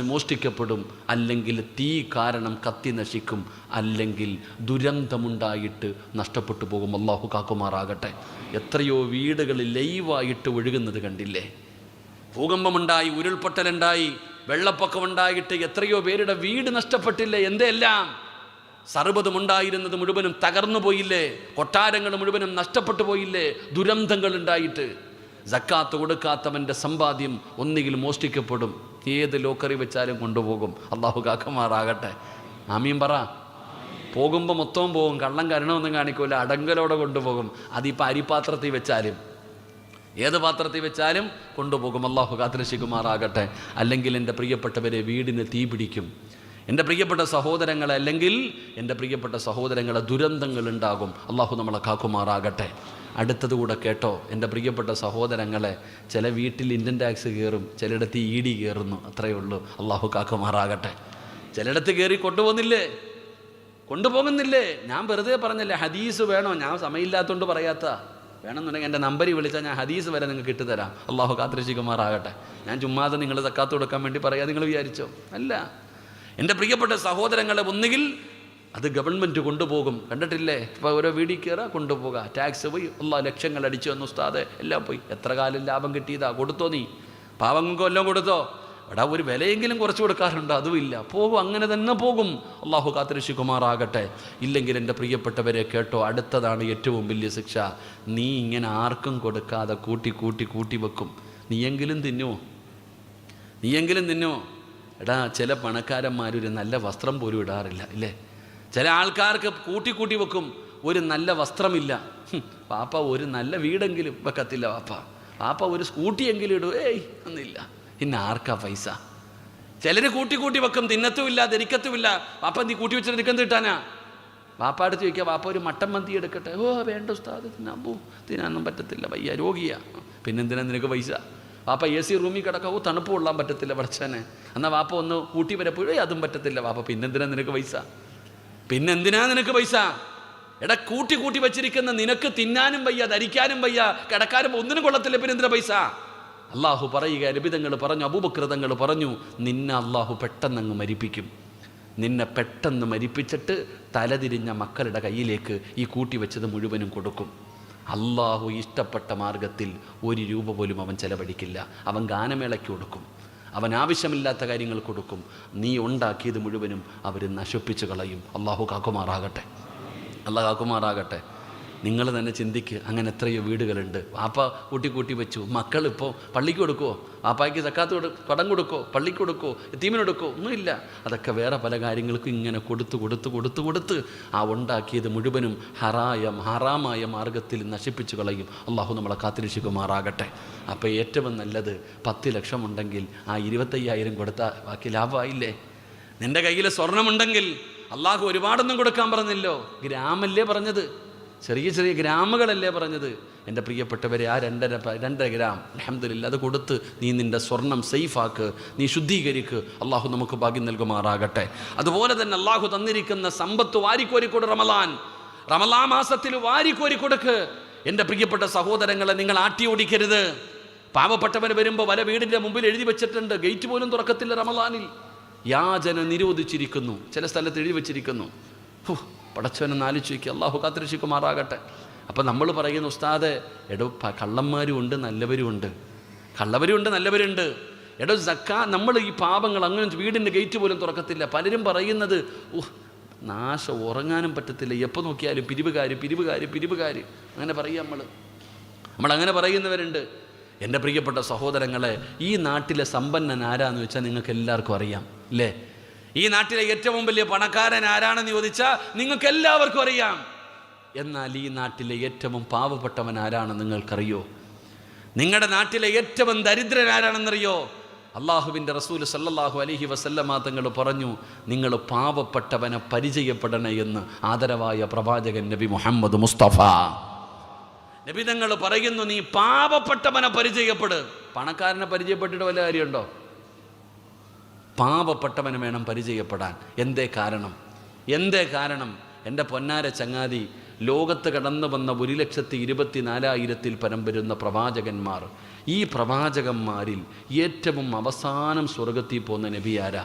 മോഷ്ടിക്കപ്പെടും, അല്ലെങ്കിൽ തീ കാരണം കത്തി നശിക്കും, അല്ലെങ്കിൽ ദുരന്തമുണ്ടായിട്ട് നഷ്ടപ്പെട്ടു പോകും. അള്ളാഹു കാക്കുമാറാകട്ടെ. എത്രയോ വീടുകൾ ലൈവായിട്ട് ഒഴുകുന്നത് കണ്ടില്ലേ? ഭൂകമ്പമുണ്ടായി, ഉരുൾപൊട്ടലുണ്ടായി, വെള്ളപ്പൊക്കമുണ്ടായിട്ട് എത്രയോ പേരുടെ വീട് നഷ്ടപ്പെട്ടില്ലേ? എന്തെല്ലാം സർവ്വതുമുണ്ടായിരുന്നത് മുഴുവനും തകർന്നു പോയില്ലേ? കൊട്ടാരങ്ങൾ മുഴുവനും നഷ്ടപ്പെട്ടു പോയില്ലേ? ദുരന്തങ്ങൾ ഉണ്ടായിട്ട്. സക്കാത്ത് കൊടുക്കാത്തവൻ്റെ സമ്പാദ്യം ഒന്നുകിൽ മോഷ്ടിക്കപ്പെടും, ഏത് ലോക്കറി വെച്ചാലും കൊണ്ടുപോകും. അള്ളാഹു കാക്കുമാറാകട്ടെ. ആമീൻ പറ. പോകുമ്പോൾ മൊത്തവും പോകും, കള്ളം കരണമൊന്നും കാണിക്കൂല, അടങ്കലോടെ കൊണ്ടുപോകും. അതിപ്പോൾ അരിപാത്രത്തിൽ വെച്ചാലും ഏത് പാത്രത്തിൽ വെച്ചാലും കൊണ്ടുപോകും. അള്ളാഹു കാത്തിരക്ഷിക്കുമാറാകട്ടെ. അല്ലെങ്കിൽ എൻ്റെ പ്രിയപ്പെട്ടവരെ, വീടിന് തീ പിടിക്കും. എൻ്റെ പ്രിയപ്പെട്ട സഹോദരങ്ങളെ, അല്ലെങ്കിൽ എൻ്റെ പ്രിയപ്പെട്ട സഹോദരങ്ങളെ, ദുരന്തങ്ങൾ ഉണ്ടാകും. അള്ളാഹു നമ്മളെ കാക്കുമാറാകട്ടെ. അടുത്തത് കൂടെ കേട്ടോ എൻ്റെ പ്രിയപ്പെട്ട സഹോദരങ്ങളെ. ചില വീട്ടിൽ ഇൻകം ടാക്സ് കയറും, ചിലയിടത്ത് ED കയറുന്നു, അത്രയേ ഉള്ളൂ. അള്ളാഹു കാക്കുമാറാകട്ടെ. ചിലയിടത്ത് കയറി കൊണ്ടുപോകുന്നില്ലേ? ഞാൻ വെറുതെ പറഞ്ഞല്ലേ, ഹദീസ് വേണോ? ഞാൻ സമയമില്ലാത്തതുകൊണ്ട് പറയാത്ത. വേണമെന്നുണ്ടെങ്കിൽ എൻ്റെ നമ്പറിൽ വിളിച്ചാൽ ഞാൻ ഹദീസ് വരെ നിങ്ങൾക്ക് ഇട്ടുതരാം. അള്ളാഹു കാത്തിരക്ഷിക്കുമാറാകട്ടെ. ഞാൻ ചുമ്മാതെ നിങ്ങൾ സക്കാത്ത് കൊടുക്കാൻ വേണ്ടി പറയാം നിങ്ങൾ വിചാരിച്ചോ? അല്ല. എൻ്റെ പ്രിയപ്പെട്ട സഹോദരങ്ങളെ, ഒന്നുകിൽ അത് ഗവൺമെൻറ് കൊണ്ടുപോകും. കണ്ടിട്ടില്ലേ? ഇപ്പോൾ ഓരോ വീടിൽ കയറാൻ കൊണ്ടുപോകുക, ടാക്സ് പോയി, ലക്ഷങ്ങൾ അടിച്ചു വന്നു ഉസ്താദ്, എല്ലാം പോയി. എത്ര കാലം ലാഭം കിട്ടിയതാ? കൊടുത്തോ? നീ പാവങ്ങൾക്കും എല്ലാം കൊടുത്തോ? എടാ, ഒരു വിലയെങ്കിലും കുറച്ച് കൊടുക്കാറുണ്ടോ? അതുമില്ല. പോകും, അങ്ങനെ തന്നെ പോകും. അള്ളാഹു കാത്തിരക്ഷിക്കുമാറാകട്ടെ. ഇല്ലെങ്കിൽ എൻ്റെ പ്രിയപ്പെട്ടവരെ കേട്ടോ, അടുത്തതാണ് ഏറ്റവും വലിയ ശിക്ഷ. നീ ഇങ്ങനെ ആർക്കും കൊടുക്കാതെ കൂട്ടി വെക്കും. നീയെങ്കിലും തിന്നുമോ? എടാ, ചില പണക്കാരന്മാരൊരു നല്ല വസ്ത്രം പോലും ഇടാറില്ല, ഇല്ലേ? ചില ആൾക്കാർക്ക് കൂട്ടി വെക്കും, ഒരു നല്ല വസ്ത്രമില്ല. പാപ്പ ഒരു നല്ല വീടെങ്കിലും വെക്കത്തില്ല. പാപ്പ ഒരു സ്കൂട്ടിയെങ്കിലും ഇടും. ഒന്നുമില്ല. പിന്നെ ആർക്കാ പൈസ? ചിലർ കൂട്ടി വെക്കും, തിന്നത്തുമില്ല, ധരിക്കത്തുമില്ല. പാപ്പ നീ കൂട്ടി വെച്ചിട്ട് നിൽക്കാൻ കിട്ടാനാ? പാപ്പ അടുത്ത് ചോദിക്കുക, പാപ്പ ഒരു മട്ടൻ മന്തി എടുക്കട്ടെ. വേണ്ട ഉസ്താദ്, തിന്നാനൊന്നും പറ്റത്തില്ല, വയ്യ, രോഗിയാ. പിന്നെന്തിനാ നിനക്ക് പൈസ? പാപ്പ AC റൂമിൽ കിടക്കാവോ, തണുപ്പ് കൊള്ളാൻ പറ്റത്തില്ല പഠിച്ചനെ. എന്നാൽ വാപ്പ ഒന്ന് കൂട്ടി വരെ പോയി, അതും പറ്റത്തില്ല. വാപ്പ പിന്നെന്തിനാ നിനക്ക് പൈസ? എടാ, കൂട്ടി വെച്ചിരിക്കുന്ന നിനക്ക് തിന്നാനും വയ്യ, ധരിക്കാനും വയ്യ, കിടക്കാനും ഒന്നിനും കൊള്ളത്തില്ല, പിന്നെ എന്തിനാ പൈസ? അള്ളാഹു പറയുക, നബി തങ്ങൾ പറഞ്ഞു, അബൂബക്കർ തങ്ങൾ പറഞ്ഞു, നിന്നെ അള്ളാഹു പെട്ടെന്നങ്ങ് മരിപ്പിക്കും. നിന്നെ പെട്ടെന്ന് മരിപ്പിച്ചിട്ട് തലതിരിഞ്ഞ മക്കളുടെ കയ്യിലേക്ക് ഈ കൂട്ടി വെച്ചത് മുഴുവനും കൊടുക്കും. അള്ളാഹു ഇഷ്ടപ്പെട്ട മാർഗത്തിൽ 1 രൂപ പോലും അവൻ ചെലവഴിക്കില്ല. അവൻ ഗാനമേളയ്ക്ക് കൊടുക്കും, അവൻ ആവശ്യമില്ലാത്ത കാര്യങ്ങൾ കൊടുക്കും. നീ ഉണ്ടാക്കിയത് മുഴുവനും അവർ നശിപ്പിച്ച് കളയും. അള്ളാഹു കാക്കുമാറാകട്ടെ, അള്ളാഹു കാക്കുമാറാകട്ടെ. നിങ്ങൾ തന്നെ ചിന്തിക്ക്, അങ്ങനെ എത്രയോ വീടുകളുണ്ട്. വാപ്പ കൂട്ടി വെച്ചു, മക്കളിപ്പോൾ പള്ളിക്ക് കൊടുക്കുമോ? വാപ്പായ്ക്ക് സക്കാത്ത് കടം കൊടുക്കോ? പള്ളിക്ക് കൊടുക്കോ? യതീമിനെടുക്കോ? ഒന്നുമില്ല. അതൊക്കെ വേറെ പല കാര്യങ്ങൾക്കും ഇങ്ങനെ കൊടുത്ത് ആ ഉണ്ടാക്കിയത് മുഴുവനും ഹറാമായ മാർഗത്തിൽ നശിപ്പിച്ചു കളയും. അള്ളാഹു നമ്മളെ കാത്തിരക്ഷിക്കുമാറാകട്ടെ. അപ്പോൾ ഏറ്റവും നല്ലത് 10 ലക്ഷം ഉണ്ടെങ്കിൽ ആ 25,000 കൊടുത്താൽ ബാക്കി ലാഭമായില്ലേ? നിൻ്റെ കയ്യിൽ സ്വർണമുണ്ടെങ്കിൽ അള്ളാഹു ഒരുപാടൊന്നും കൊടുക്കാൻ പറഞ്ഞല്ലോ, ഗ്രാമല്ലേ പറഞ്ഞത്, ചെറിയ ഗ്രാമുകളല്ലേ പറഞ്ഞത്. എൻ്റെ പ്രിയപ്പെട്ടവരെ, ആ 2.5 ഗ്രാം അൽഹംദുലില്ലാ അത് കൊടുത്ത് നീ നിൻ്റെ സ്വർണം സേഫാക്ക്, നീ ശുദ്ധീകരിക്ക്. അള്ളാഹു നമുക്ക് ഭാഗ്യം നൽകുമാറാകട്ടെ. അതുപോലെ തന്നെ അള്ളാഹു തന്നിരിക്കുന്ന സമ്പത്ത് വാരിക്കോരിക്കൊടു. റമളാൻ മാസത്തിൽ വാരിക്കോരി കൊടുക്ക്. എൻ്റെ പ്രിയപ്പെട്ട സഹോദരങ്ങളെ, നിങ്ങൾ ആട്ടി ഓടിക്കരുത്. പാവപ്പെട്ടവന് വരുമ്പോൾ വല വീടിൻ്റെ മുമ്പിൽ എഴുതി വെച്ചിട്ടുണ്ട്, ഗേറ്റ് പോലും തുറക്കത്തില്ല റമളാനിൽ. യാചന നിരോധിച്ചിരിക്കുന്നു, ചില സ്ഥലത്ത് എഴുതി വെച്ചിരിക്കുന്നു. പടച്ചവനെ ആലോചിക്കുക, അള്ളാഹു കാത്തിരക്ഷിക്കുമാറാകട്ടെ. അപ്പം നമ്മൾ പറയുന്ന ഉസ്താദ്, എടോ കള്ളന്മാരും ഉണ്ട് നല്ലവരുമുണ്ട്, നല്ലവരുണ്ട്. എടോ നമ്മൾ ഈ പാപങ്ങൾ അങ്ങനെ വീടിൻ്റെ ഗേറ്റ് പോലും തുറക്കത്തില്ല. പലരും പറയുന്നത് നാശം, ഉറങ്ങാനും പറ്റത്തില്ല, എപ്പോൾ നോക്കിയാലും പിരിവുകാർ അങ്ങനെ പറയും. നമ്മളങ്ങനെ പറയുന്നവരുണ്ട്. എൻ്റെ പ്രിയപ്പെട്ട സഹോദരങ്ങളെ, ഈ നാട്ടിലെ സമ്പന്നൻ ആരാന്ന് വെച്ചാൽ നിങ്ങൾക്ക് എല്ലാവർക്കും അറിയാം അല്ലേ? ഈ നാട്ടിലെ ഏറ്റവും വലിയ പണക്കാരൻ ആരാണെന്ന് ചോദിച്ചാൽ നിങ്ങൾക്ക് എല്ലാവർക്കും അറിയാം. എന്നാൽ ഈ നാട്ടിലെ ഏറ്റവും പാവപ്പെട്ടവൻ ആരാണെന്ന് നിങ്ങൾക്കറിയോ? നിങ്ങളുടെ നാട്ടിലെ ഏറ്റവും ദരിദ്രൻ ആരാണെന്നറിയോ? അള്ളാഹുവിൻ്റെ റസൂൽ സല്ലല്ലാഹു അലൈഹി വസല്ലമ തങ്ങൾ പറഞ്ഞു, നിങ്ങൾ പാവപ്പെട്ടവനെ പരിചയപ്പെടണേ എന്ന് ആദരവായ പ്രവാചകൻ നബി മുഹമ്മദ് മുസ്തഫ. നബി തങ്ങൾ പറയുന്നു, നീ പാവപ്പെട്ടവനെ പരിചയപ്പെട്. പണക്കാരനെ പരിചയപ്പെട്ടിട്ട് വല്ല കാര്യമുണ്ടോ? പാവപ്പെട്ടവന് വേണം പരിചയപ്പെടാൻ. എന്തേ കാരണം? എൻ്റെ പൊന്നാര ചങ്ങാതി, ലോകത്ത് കടന്നു വന്ന 1,24,000 പരം വരുന്ന പ്രവാചകന്മാർ, ഈ പ്രവാചകന്മാരിൽ ഏറ്റവും അവസാനം സ്വർഗത്തിൽ പോകുന്ന നബി ആരാ?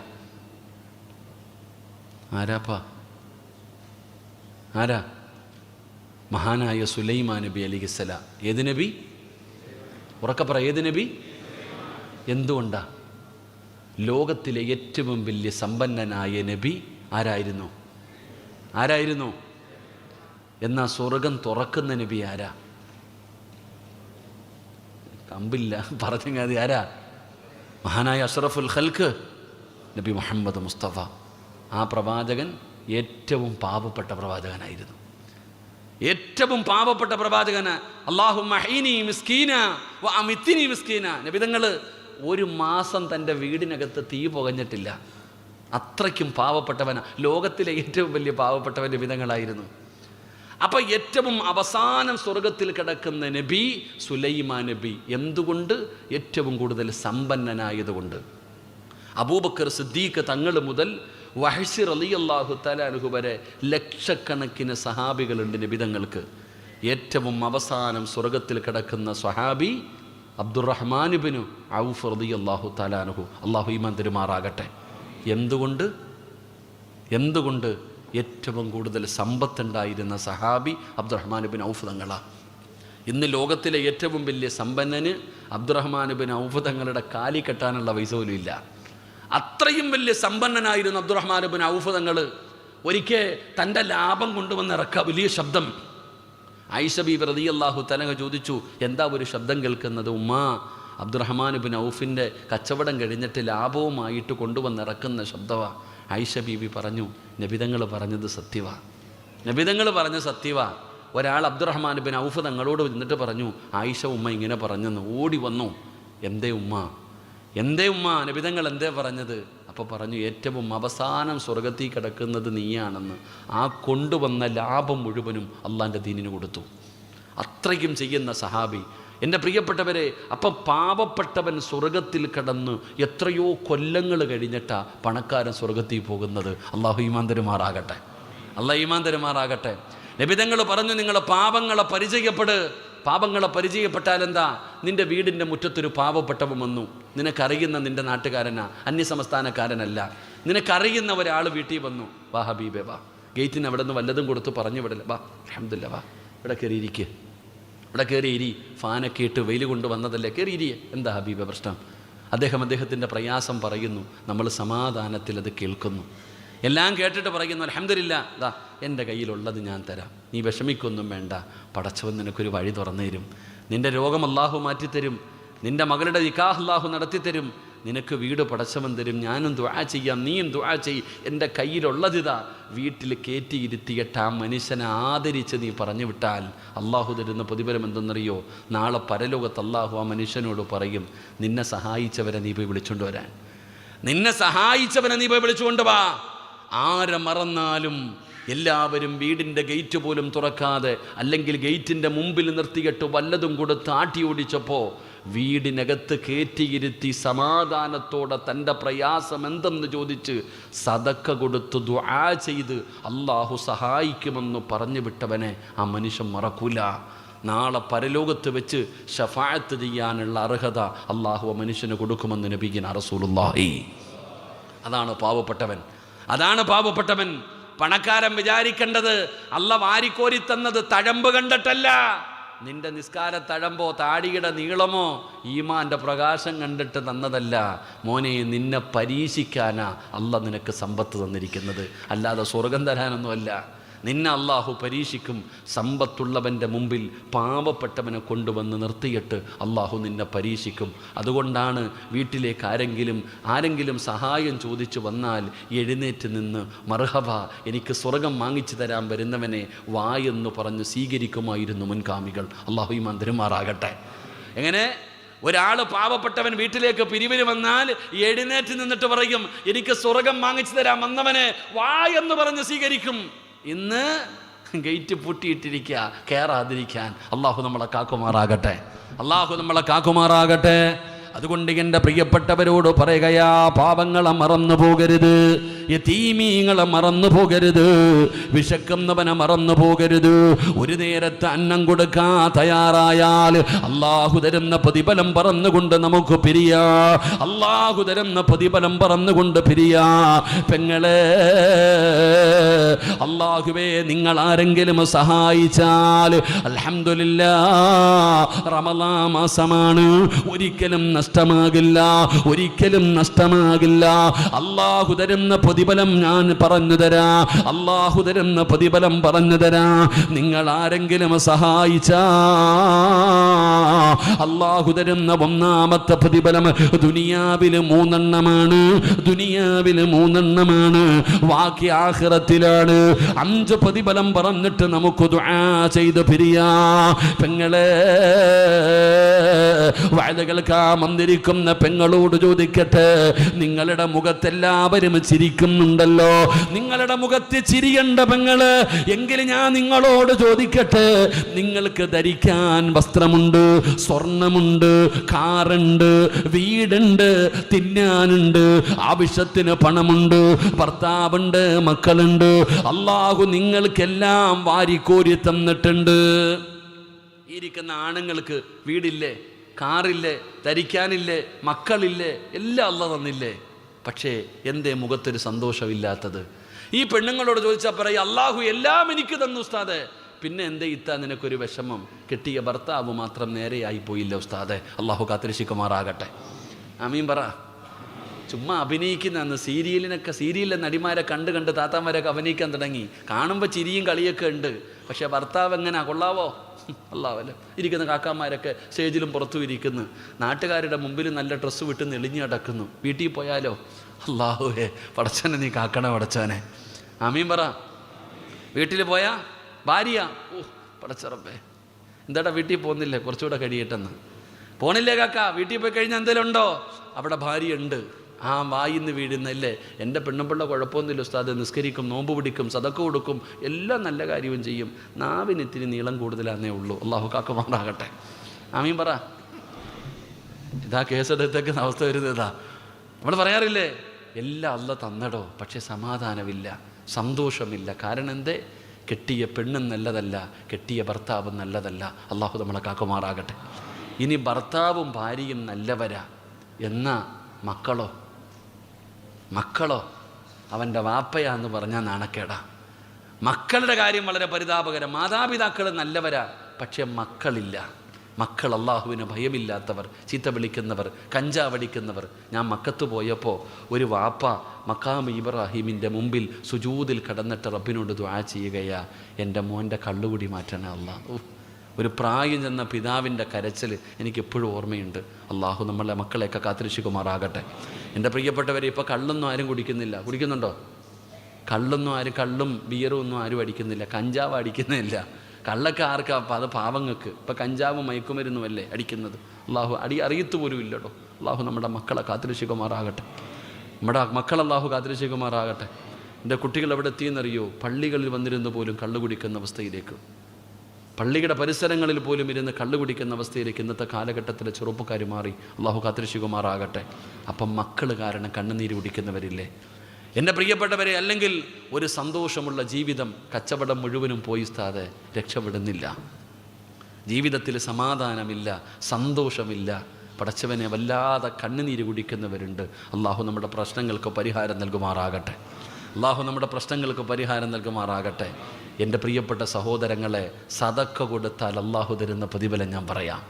മഹാനായ സുലൈമാൻ നബി അലൈഹിസ്സലാം. ഏത് നബി? ഉറക്കപ്പറ, ഏത് നബി? എന്തുകൊണ്ടാ? ലോകത്തിലെ ഏറ്റവും വലിയ സമ്പന്നനായ നബി ആരായിരുന്നു? എന്നാ സ്വർഗം തുറക്കുന്ന നബി ആരാ? കമ്പില്ല പറഞ്ഞാൽ ആരാ? മഹാനായ അഷ്റഫുൽ ഖൽക്ക് നബി മുഹമ്മദ് മുസ്തഫ. ആ പ്രവാചകൻ ഏറ്റവും പാവപ്പെട്ട പ്രവാചകനായിരുന്നു. ഏറ്റവും പാവപ്പെട്ട പ്രവാചകന് അല്ലാഹുമ്മ ഹീനി മിസ്കീന വ അമിത്നി മിസ്കീന. നബി തങ്ങൾ 1 മാസം തൻ്റെ വീടിനകത്ത് തീ പുകഞ്ഞിട്ടില്ല. അത്രയ്ക്കും പാവപ്പെട്ടവനാ. ലോകത്തിലെ ഏറ്റവും വലിയ പാവപ്പെട്ടവൻ നബി തങ്ങളായിരുന്നു. അപ്പം ഏറ്റവും അവസാനം സ്വർഗത്തിൽ കിടക്കുന്ന നബി സുലൈമാൻ നബി. എന്തുകൊണ്ട്? ഏറ്റവും കൂടുതൽ സമ്പന്നനായതുകൊണ്ട്. അബൂബക്കർ സിദ്ദീഖ് തങ്ങൾ മുതൽ വഹ്ശി റളിയല്ലാഹു തആല അൻഹു വരെ ലക്ഷക്കണക്കിന് സഹാബികളുണ്ട് നബിതങ്ങൾക്ക്. ഏറ്റവും അവസാനം സ്വർഗത്തിൽ കിടക്കുന്ന സ്വഹാബി അബ്ദുറഹ്മാൻ ഇബ്നു ഔഫ് റളിയല്ലാഹു തആല അൻഹു. അല്ലാഹു ഈമാൻ തരുമാറാകട്ടെ. എന്തുകൊണ്ട്? ഏറ്റവും കൂടുതൽ സമ്പത്തുണ്ടായിരുന്ന സഹാബി അബ്ദുറഹ്മാൻ ഇബ്നു ഔഫ് തങ്ങളാണ്. ഇന്ന് ലോകത്തിലെ ഏറ്റവും വലിയ സമ്പന്നന് അബ്ദുറഹ്മാൻ ഇബ്നു ഔഫ് തങ്ങളുടെ കാലി കെട്ടാനുള്ള പൈസ പോലും ഇല്ല. അത്രയും വലിയ സമ്പന്നനായിരുന്നു അബ്ദുറഹ്മാൻ ഇബ്നു ഔഫ് തങ്ങൾ. ഒരിക്കൽ തൻ്റെ ലാഭം കൊണ്ടുവന്ന് ഇറക്കുക വലിയ ശബ്ദം. ആയിഷ ബീബി റളിയല്ലാഹു തആല ചോദിച്ചു, എന്താ ഒരു ശബ്ദം കേൾക്കുന്നത്? ഉമ്മാ, അബ്ദുറഹ്മാൻ ഇബ്നു ഔഫിൻ്റെ കച്ചവടം കഴിഞ്ഞിട്ട് ലാഭവുമായിട്ട് കൊണ്ടുവന്നിറക്കുന്ന ശബ്ദമാണ്. ആയിഷ ബീബി പറഞ്ഞു, നബിതങ്ങൾ പറഞ്ഞത് സത്യവാ. ഒരാൾ അബ്ദുറഹ്മാൻ ഇബ്നു ഔഫ് തങ്ങളോട് എന്നിട്ട് പറഞ്ഞു, ആയിഷ ഉമ്മ ഇങ്ങനെ പറഞ്ഞെന്ന്. ഓടി വന്നു. എന്തേ ഉമ്മ? നബിതങ്ങൾ എന്തേ പറഞ്ഞത്? അപ്പോൾ പറഞ്ഞു, ഏറ്റവും അവസാനം സ്വർഗത്തിൽ കിടക്കുന്നത് നീയാണെന്ന്. ആ കൊണ്ടുവന്ന ലാഭം മുഴുവനും അള്ളാൻ്റെ ദീനിന് കൊടുത്തു. അത്രയ്ക്കും ചെയ്യുന്ന സഹാബി. എൻ്റെ പ്രിയപ്പെട്ടവരെ, അപ്പം പാവപ്പെട്ടവൻ സ്വർഗത്തിൽ കടന്ന് എത്രയോ കൊല്ലങ്ങൾ കഴിഞ്ഞിട്ടാ പണക്കാരൻ സ്വർഗത്തിൽ പോകുന്നത്. അള്ളാഹു ഈമാൻ തരുമാറാകട്ടെ. നബിതങ്ങൾ പറഞ്ഞു, നിങ്ങളെ പാപങ്ങളെ പരിചയപ്പെട്ടാൽ എന്താ? നിൻ്റെ വീടിൻ്റെ മുറ്റത്തൊരു പാവപ്പെട്ടവൻ വന്നു. നിനക്കറിയുന്ന നിൻ്റെ നാട്ടുകാരനാ, അന്യസംസ്ഥാനക്കാരനല്ല. നിനക്കറിയുന്ന ഒരാൾ വീട്ടിൽ വന്നു, വാ ഹബീബേ വാ, ഗേറ്റിന് അവിടെ നിന്ന് വല്ലതും കൊടുത്ത് പറഞ്ഞു വിടല, വാ അൽഹംദുലില്ലാ വാ ഇവിടെ കയറിയിരിക്കുക, ഇവിടെ കയറിയിരി, ഫാനൊക്കെ ഇട്ട് വെയിൽ കൊണ്ട് വന്നതല്ലേ, കയറിയിരിക്കുക, എന്താ ഹബീബ പ്രശ്നം? അദ്ദേഹത്തിൻ്റെ പ്രയാസം പറയുന്നു. നമ്മൾ സമാധാനത്തിൽ അത് കേൾക്കുന്നു. എല്ലാം കേട്ടിട്ട് പറയുന്നു, അൽഹംദുലില്ലാ ദാ എൻ്റെ കയ്യിലുള്ളത് ഞാൻ തരാം, നീ വിഷമിക്കൊന്നും വേണ്ട, പടച്ചവൻ നിനക്കൊരു വഴി തുറന്നു തരും, നിൻ്റെ രോഗം അല്ലാഹു മാറ്റിത്തരും, നിൻ്റെ മകളുടെ നിക്കാഹ് അല്ലാഹു നടത്തിത്തരും, നിനക്ക് വീട് പടച്ചവൻ തരും, ഞാനും ദുആ ചെയ്യാം, നീയും ദുആ ചെയ്യ്, എൻ്റെ കയ്യിലുള്ളതിതാ. വീട്ടിൽ കയറ്റിയിരുത്തിയിട്ട് ആ മനുഷ്യനെ ആദരിച്ച് നീ പറഞ്ഞു വിട്ടാൽ അള്ളാഹു തരുന്ന പ്രതിഫലം എന്തെന്നറിയോ? നാളെ പരലോകത്ത് അള്ളാഹു ആ മനുഷ്യനോട് പറയും, നിന്നെ സഹായിച്ചവരെ നീ പോയി വിളിച്ചുകൊണ്ട് വരാൻ, നിന്നെ സഹായിച്ചവനെ നീ പോയി വിളിച്ചുകൊണ്ട് വാ. ആരെ മറന്നാലും എല്ലാവരും വീടിൻ്റെ ഗേറ്റ് പോലും തുറക്കാതെ, അല്ലെങ്കിൽ ഗേറ്റിൻ്റെ മുമ്പിൽ നിർത്തിയിട്ട് വല്ലതും കൊടുത്ത് ആട്ടി ഓടിച്ചപ്പോൾ വീടിനകത്ത് കയറ്റിയിരുത്തി സമാധാനത്തോടെ തൻ്റെ പ്രയാസം എന്തെന്ന് ചോദിച്ച് സദക്ക കൊടുത്ത് ദുആ ചെയ്ത് അള്ളാഹു സഹായിക്കുമെന്ന് പറഞ്ഞു വിട്ടവനെ ആ മനുഷ്യൻ മറക്കൂല. നാളെ പരലോകത്ത് വെച്ച് ശഫാഅത്ത് ചെയ്യാനുള്ള അർഹത അള്ളാഹു ആ മനുഷ്യന് കൊടുക്കുമെന്ന് നബിയിന റസൂലുള്ളാഹി. അതാണ് പാവപ്പെട്ടവൻ, അതാണ് പാവപ്പെട്ടവൻ. പണക്കാരൻ വിചാരിക്കേണ്ടത് അള്ള വാരിക്കോരി തന്നത് തഴമ്പ് കണ്ടിട്ടല്ല, നിന്റെ നിസ്കാര തഴമ്പോ താടിയുടെ നീളമോ ഈമാൻ്റെ പ്രകാശം കണ്ടിട്ട് തന്നതല്ല മോനെ, നിന്നെ പരീക്ഷിക്കാനാ അള്ള നിനക്ക് സമ്പത്ത് തന്നിരിക്കുന്നത്, അല്ലാതെ സ്വർഗം തരാനൊന്നുമല്ല. നിന്നെ അള്ളാഹു പരീക്ഷിക്കും. സമ്പത്തുള്ളവൻ്റെ മുമ്പിൽ പാവപ്പെട്ടവനെ കൊണ്ടുവന്ന് നിർത്തിയിട്ട് അള്ളാഹു നിന്നെ പരീക്ഷിക്കും. അതുകൊണ്ടാണ് വീട്ടിലേക്ക് ആരെങ്കിലും സഹായം ചോദിച്ചു വന്നാൽ എഴുന്നേറ്റ് നിന്ന് മർഹബ, എനിക്ക് സ്വർഗം വാങ്ങിച്ചു തരാൻ വരുന്നവനെ വായെന്ന് പറഞ്ഞ് സ്വീകരിക്കുമായിരുന്നു മുൻകാമികൾ. അള്ളാഹു ഈമാൻ തരുമാറാകട്ടെ. എങ്ങനെ ഒരാൾ പാവപ്പെട്ടവൻ വീട്ടിലേക്ക് പിരിവിന് വന്നാൽ എഴുന്നേറ്റ് നിന്നിട്ട് പറയും, എനിക്ക് സ്വർഗം വാങ്ങിച്ചു തരാൻ വന്നവനെ വായെന്ന് പറഞ്ഞ് സ്വീകരിക്കും. ഇന്ന് ഗേറ്റ് പൂട്ടിയിട്ടിരിക്കുക, കയറാതിരിക്കാൻ. അള്ളാഹു നമ്മളെ കാക്കുമാറാകട്ടെ, അള്ളാഹു നമ്മളെ കാക്കുമാറാകട്ടെ. അതുകൊണ്ട് എൻ്റെ പ്രിയപ്പെട്ടവരോട് പറയുകയാ, പാവങ്ങളെ മറന്നു പോകരുത്, യതീമീങ്ങളെ മറന്നു പോകരുത്, വിശക്കുന്നവനെ മറന്നു പോകരുത്. ഒരു നേരത്തെ അന്നം കൊടുക്കാൻ തയ്യാറായാൽ അള്ളാഹു തരുന്ന പ്രതിഫലം പറന്നുകൊണ്ട് നമുക്ക് പിരിയാ, അള്ളാഹു തരുന്ന പ്രതിഫലം പറന്നുകൊണ്ട് പിരിയാ. പെങ്ങളെ, അള്ളാഹുവേ നിങ്ങൾ ആരെങ്കിലും സഹായിച്ചാൽ അൽഹംദുലില്ലാഹ്, റമളാൻ മാസമാണ്, ഒരിക്കലും നഷ്ടമാകില്ല, ഒരിക്കലും നഷ്ടമാകില്ല. അള്ളാഹു തരുന്ന പ്രതിഫലം ഞാൻ പറഞ്ഞു തരാ, അള്ളാഹു തരുന്ന പ്രതിഫലം പറഞ്ഞു തരാ. നിങ്ങൾ ആരെങ്കിലും സഹായിച്ചാ അള്ളാഹു തരുന്ന ഒന്നാമത്തെ പ്രതിഫലം ദുനിയാവില് 3 എണ്ണമാണ്, ദുനിയാവില് 3 എണ്ണമാണ്, ബാക്കി ആഖിറത്തിലാണ്. 5 പ്രതിഫലം പറഞ്ഞിട്ട് നമുക്ക് ദുആ ചെയ്ത് പിരിയാ. പെങ്ങളെ, വഅദകൾക്കാ മന്ദിരിക്കുന്ന പെങ്ങളോട് ചോദിക്കട്ടെ, നിങ്ങളുടെ മുഖത്തെല്ലാവരും ചിരിക്കുന്നുണ്ടല്ലോ, നിങ്ങളുടെ മുഖത്ത് ചിരിയണ്ട പെങ്ങള്, എങ്കിൽ ഞാൻ നിങ്ങളോട് ചോദിക്കട്ടെ, നിങ്ങൾക്ക് ധരിക്കാൻ വസ്ത്രമുണ്ട്, സ്വർണമുണ്ട്, കാറുണ്ട്, വീടുണ്ട്, തിന്നാനുണ്ട്, ആവശ്യത്തിന് പണമുണ്ട്, ഭർത്താവുണ്ട്, മക്കളുണ്ട്, അള്ളാഹു നിങ്ങൾക്കെല്ലാം വാരിക്കോരി തന്നിട്ടുണ്ട്. ഇരിക്കുന്ന ആണുങ്ങൾക്ക് വീടില്ലേ, കാറില്ലേ, ധരിക്കാനില്ലേ, മക്കളില്ലേ, എല്ലാം അള്ളാഹ് തന്നില്ലേ? പക്ഷേ എന്തേ മുഖത്തൊരു സന്തോഷമില്ലാത്തത്? ഈ പെണ്ണുങ്ങളോട് ചോദിച്ചാൽ പറയും, അള്ളാഹു എല്ലാം എനിക്ക് തന്നു ഉസ്താദെ, പിന്നെ എന്തേ ഇത്താ നിനക്കൊരു വിഷമം? കെട്ടിയ ഭർത്താവ് മാത്രം നേരെയായി പോയില്ല ഉസ്താദെ. അള്ളാഹു കാത്തിരക്ഷിക്കുമാറാകട്ടെ. ആമീൻ പറ. ചുമ്മാ അഭിനയിക്കുന്ന സീരിയലിലെ നടിമാരെ കണ്ട് താത്താമാരൊക്കെ അഭിനയിക്കാൻ തുടങ്ങി. കാണുമ്പോൾ ചിരിയും കളിയൊക്കെ ഉണ്ട്, പക്ഷെ ഭർത്താവ് എങ്ങനെയാ? കൊള്ളാവോ? അല്ലാവല്ലോ. ഇരിക്കുന്ന കാക്കാമാരൊക്കെ സ്റ്റേജിലും പുറത്തും ഇരിക്കുന്നു, നാട്ടുകാരുടെ മുമ്പിൽ നല്ല ഡ്രസ്സ് വിട്ട് നെളിഞ്ഞു കിടക്കുന്നു. വീട്ടിൽ പോയാലോ, അല്ലാഹുവേ പടച്ചനെ നീ കാക്കണേ പടച്ചനെ. ആമീൻ പറ. വീട്ടിൽ പോയാ ഭാര്യ, ഓ പടച്ചറപ്പേ, എന്താടാ വീട്ടിൽ പോകുന്നില്ലേ, കുറച്ചുകൂടെ കഴിയട്ടെന്ന്. പോണില്ലേ കാക്ക, വീട്ടിൽ പോയി കഴിഞ്ഞാൽ എന്തെങ്കിലും ഉണ്ടോ? അവിടെ ഭാര്യ ഉണ്ട്. ആ വായിന്ന് വീഴുന്നല്ലേ, എൻ്റെ പെണ്ണുപിള്ള കുഴപ്പമൊന്നുമില്ല ഉസ്താദ്, നിസ്കരിക്കും, നോമ്പ് പിടിക്കും, സദക്ക കൊടുക്കും, എല്ലാം നല്ല കാര്യവും ചെയ്യും, നാവിന് ഇത്തിരി നീളം കൂടുതലാന്നേ ഉള്ളൂ. അള്ളാഹു കാക്കുമാറാകട്ടെ. ആമീൻ പറ. ഇതാ കേസെടുത്തേക്കുന്ന അവസ്ഥ വരുന്നതാ. നമ്മൾ പറയാറില്ലേ, എല്ലാം അല്ല തന്നടോ, പക്ഷെ സമാധാനമില്ല, സന്തോഷമില്ല. കാരണം എന്തേ? കെട്ടിയ പെണ്ണും നല്ലതല്ല, കെട്ടിയ ഭർത്താവും നല്ലതല്ല. അള്ളാഹു നമ്മളെ കാക്കുമാറാകട്ടെ. ഇനി ഭർത്താവും ഭാര്യയും നല്ലവരാ, എന്നാ മക്കളോ അവൻ്റെ വാപ്പയാന്ന് പറഞ്ഞാൽ നാണക്കേടാ. മക്കളുടെ കാര്യം വളരെ പരിതാപകരം. മാതാപിതാക്കൾ നല്ലവരാ, പക്ഷെ മക്കളില്ല. മക്കൾ അള്ളാഹുവിന് ഭയമില്ലാത്തവർ, ചീത്ത വിളിക്കുന്നവർ, കഞ്ചാവടിക്കുന്നവർ. ഞാൻ മക്കത്ത് പോയപ്പോൾ ഒരു വാപ്പ മഖാം ഇബ്രാഹിമിൻ്റെ മുമ്പിൽ സുജൂദിൽ കടന്നിട്ട് റബ്ബിനോട് ദുആ ചെയ്യുകയാ, എൻ്റെ മോൻ്റെ കള്ളുകുടി മാറ്റണേ അല്ലാഹ്. ഒരു പ്രായം ചെന്ന പിതാവിൻ്റെ കരച്ചിൽ എനിക്കെപ്പോഴും ഓർമ്മയുണ്ട്. അള്ളാഹു നമ്മളെ മക്കളെയൊക്കെ കാത്തിരക്ഷിക്കുമാറാകട്ടെ. എൻ്റെ പ്രിയപ്പെട്ടവരെ, ഇപ്പോൾ കള്ളൊന്നും ആരും കുടിക്കുന്നില്ല. കുടിക്കുന്നുണ്ടോ? കള്ളും ബിയറും ഒന്നും ആരും അടിക്കുന്നില്ല. കഞ്ചാവ് അടിക്കുന്നില്ല. കള്ളൊക്കെ ആർക്കാ? അപ്പം അത് പാവങ്ങൾക്ക്. ഇപ്പം കഞ്ചാവും മയക്കുമരുന്നുമല്ലേ അടിക്കുന്നത്. അള്ളാഹു അറിയത്തു പോലും ഇല്ലടോ. അള്ളാഹു നമ്മുടെ മക്കളെ കാത്തിരക്ഷിക്കുമാറാകട്ടെ. നമ്മുടെ മക്കൾ അള്ളാഹു കാത്തിരക്ഷിക്കുമാറാകട്ടെ. എൻ്റെ കുട്ടികൾ എവിടെ എത്തിയെന്നറിയോ? പള്ളികളിൽ വന്നിരുന്ന് പോലും കള്ളു കുടിക്കുന്ന അവസ്ഥയിലേക്ക്, പള്ളിയുടെ പരിസരങ്ങളിൽ പോലും ഇരുന്ന് കള്ളു കുടിക്കുന്ന അവസ്ഥയിലേക്ക് ഇന്നത്തെ കാലഘട്ടത്തിലെ ചെറുപ്പക്കാർ മാറി. അള്ളാഹു കാത്തിരക്ഷിക്കുമാറാകട്ടെ. അപ്പം മക്കൾ കാരണം കണ്ണുനീര് കുടിക്കുന്നവരില്ലേ എൻ്റെ പ്രിയപ്പെട്ടവരെ? അല്ലെങ്കിൽ ഒരു സന്തോഷമുള്ള ജീവിതം കച്ചവടം മുഴുവനും പോയി ഉസ്താദെ രക്ഷപ്പെടുന്നില്ല. ജീവിതത്തിൽ സമാധാനമില്ല, സന്തോഷമില്ല. പടച്ചവനെ വല്ലാതെ കണ്ണുനീര് കുടിക്കുന്നവരുണ്ട്. അള്ളാഹു നമ്മുടെ പ്രശ്നങ്ങൾക്ക് പരിഹാരം നൽകുമാറാകട്ടെ. അള്ളാഹു നമ്മുടെ പ്രശ്നങ്ങൾക്ക് പരിഹാരം നൽകുമാറാകട്ടെ. എൻ്റെ പ്രിയപ്പെട്ട സഹോദരങ്ങളെ, സദക്ക കൊടുത്താൽ അള്ളാഹു തരുന്ന പ്രതിഫലം ഞാൻ പറയാം.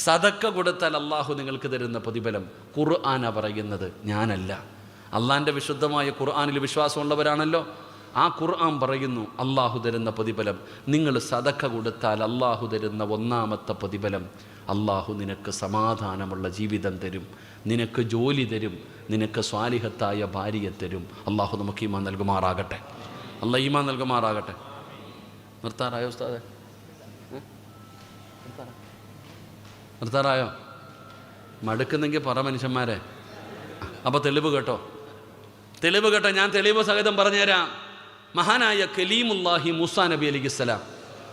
സദക്ക കൊടുത്താൽ അള്ളാഹു നിങ്ങൾക്ക് തരുന്ന പ്രതിഫലം ഖുർആനാ പറയുന്നത്, ഞാനല്ല. അള്ളാഹിൻ്റെ വിശുദ്ധമായ ഖുർആനിൽ വിശ്വാസമുള്ളവരാണല്ലോ. ആ ഖുർആൻ പറയുന്നു അള്ളാഹു തരുന്ന പ്രതിഫലം. നിങ്ങൾ സദക്ക കൊടുത്താൽ അള്ളാഹു തരുന്ന ഒന്നാമത്തെ പ്രതിഫലം, അള്ളാഹു നിനക്ക് സമാധാനമുള്ള ജീവിതം തരും, നിനക്ക് ജോലി തരും, നിനക്ക് സ്വാലിഹത്തായ ഭാര്യയെ തരും. അള്ളാഹു നമുക്ക് ഈമാൻ നൽകുമാറാകട്ടെ. അള്ളാഹ് ഈമാൻ നൽകുമാറാകട്ടെ. നിർത്താറായോ ഉസ്താദെ? നിർത്താറായോ? മടുക്കുന്നെങ്കിൽ പറ മനുഷ്യന്മാരെ. അപ്പോൾ തെളിവ് കേട്ടോ, തെളിവ് കേട്ടോ. ഞാൻ തെളിവ് സഹിതം പറഞ്ഞുതരാം. മഹാനായ കലീമുല്ലാഹി മൂസാ നബി അലൈഹിസ്സലാം,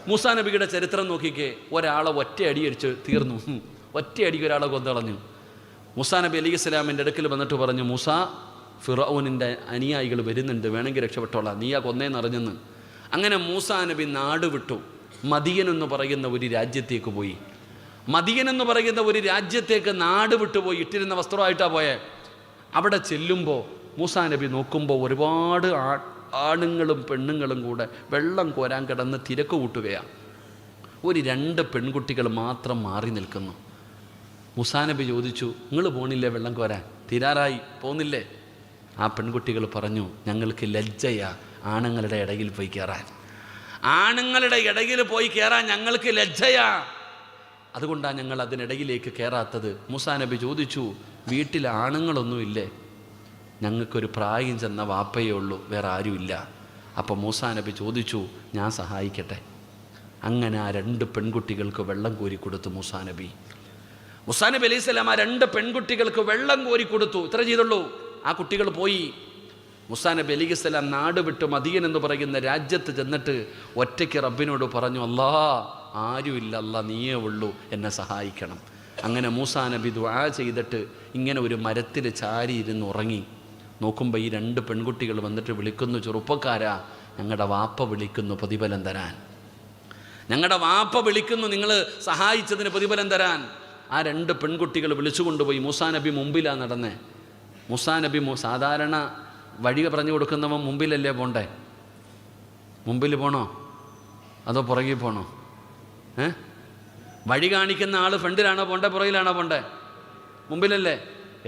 മൂസാ നബിയുടെ ചരിത്രം നോക്കിക്കേ. ഒരാളെ ഒറ്റയടി അടിച്ച് തീർന്നു. ഒറ്റയടിക്ക് ഒരാളെ കൊന്നളഞ്ഞു. മൂസാ നബി അലൈഹിസ്സലാമിൻ്റെ അടുക്കൽ വന്നിട്ട് പറഞ്ഞു, മൂസാ, ഫിറഔനിൻ്റെ അനുയായികൾ വരുന്നുണ്ട്, വേണമെങ്കിൽ രക്ഷപ്പെട്ടോളാം, നീയാ കൊന്നേന്നറിഞ്ഞെന്ന്. അങ്ങനെ മൂസാ നബി നാട് വിട്ടു. മദിയൻ എന്ന് പറയുന്ന ഒരു രാജ്യത്തേക്ക് പോയി. മദിയൻ എന്ന് പറയുന്ന ഒരു രാജ്യത്തേക്ക് നാട് വിട്ടുപോയി. ഇട്ടിരുന്ന വസ്ത്രമായിട്ടാണ് പോയെ. അവിടെ ചെല്ലുമ്പോൾ മൂസാ നബി നോക്കുമ്പോൾ ഒരുപാട് ആണുങ്ങളും പെണ്ണുങ്ങളും കൂടെ വെള്ളം കോരാൻ കിടന്ന് തിരക്ക് കൂട്ടുകയാണ്. ഒരു 2 പെൺകുട്ടികൾ മാത്രം മാറി നിൽക്കുന്നു. മൂസാ നബി ചോദിച്ചു, നിങ്ങൾ പോണില്ലേ വെള്ളം കോരാൻ? തീരാറായി, പോന്നില്ലേ? ആ പെൺകുട്ടികൾ പറഞ്ഞു, ഞങ്ങൾക്ക് ലജ്ജയാ ആണുങ്ങളുടെ ഇടയിൽ പോയി കയറാൻ. ആണുങ്ങളുടെ ഇടയിൽ പോയി കയറാൻ ഞങ്ങൾക്ക് ലജ്ജയാ, അതുകൊണ്ടാണ് ഞങ്ങൾ അതിനിടയിലേക്ക് കയറാത്തത്. മൂസാ നബി ചോദിച്ചു, വീട്ടിൽ ആണുങ്ങളൊന്നുമില്ലേ? ഞങ്ങൾക്കൊരു പ്രായം ചെന്ന വാപ്പയേ ഉള്ളൂ, വേറെ ആരുമില്ല. അപ്പോൾ മൂസാ നബി ചോദിച്ചു, ഞാൻ സഹായിക്കട്ടെ. അങ്ങനെ ആ 2 പെൺകുട്ടികൾക്ക് വെള്ളം കോരി കൊടുത്തു മൂസാ നബി. മൂസാ നബി അലൈഹി സ്വലാം ആ 2 പെൺകുട്ടികൾക്ക് വെള്ളം കോരി കൊടുത്തു. ഇത്ര ചെയ്തുള്ളൂ. ആ കുട്ടികൾ പോയി. മൂസാ നബി അലൈഹി സ്വലാം നാട് വിട്ട് മദിയൻ എന്ന് പറയുന്ന രാജ്യത്ത് ചെന്നിട്ട് ഒറ്റയ്ക്ക് റബ്ബിനോട് പറഞ്ഞു, അല്ലാ, ആരുമില്ല, അല്ലാ നീയേ ഉള്ളൂ, എന്നെ സഹായിക്കണം. അങ്ങനെ മൂസാ നബി ദുആ ചെയ്തിട്ട് ഇങ്ങനെ ഒരു മരത്തിൽ ചാരി ഇരുന്ന് ഉറങ്ങി. നോക്കുമ്പോൾ ഈ 2 പെൺകുട്ടികൾ വന്നിട്ട് വിളിക്കുന്നു, ചെറുപ്പക്കാരാ, ഞങ്ങളുടെ വാപ്പ വിളിക്കുന്നു പ്രതിഫലം തരാൻ. ഞങ്ങളുടെ വാപ്പ വിളിക്കുന്നു, നിങ്ങൾ സഹായിച്ചതിന് പ്രതിഫലം തരാൻ. ആ 2 പെൺകുട്ടികൾ വിളിച്ചു കൊണ്ടുപോയി. മൂസാ നബി മുമ്പിലാണ് നടന്നേ. മൂസാ നബി സാധാരണ വഴി പറഞ്ഞു കൊടുക്കുന്നവൻ മുമ്പിലല്ലേ പോണ്ടേ? മുമ്പിൽ പോണോ അതോ പുറകിൽ പോണോ? വഴി കാണിക്കുന്ന ആൾ ഫ്രണ്ടിലാണോ പോണ്ടേ, പുറകിലാണോ പോണ്ടേ? മുമ്പിലല്ലേ?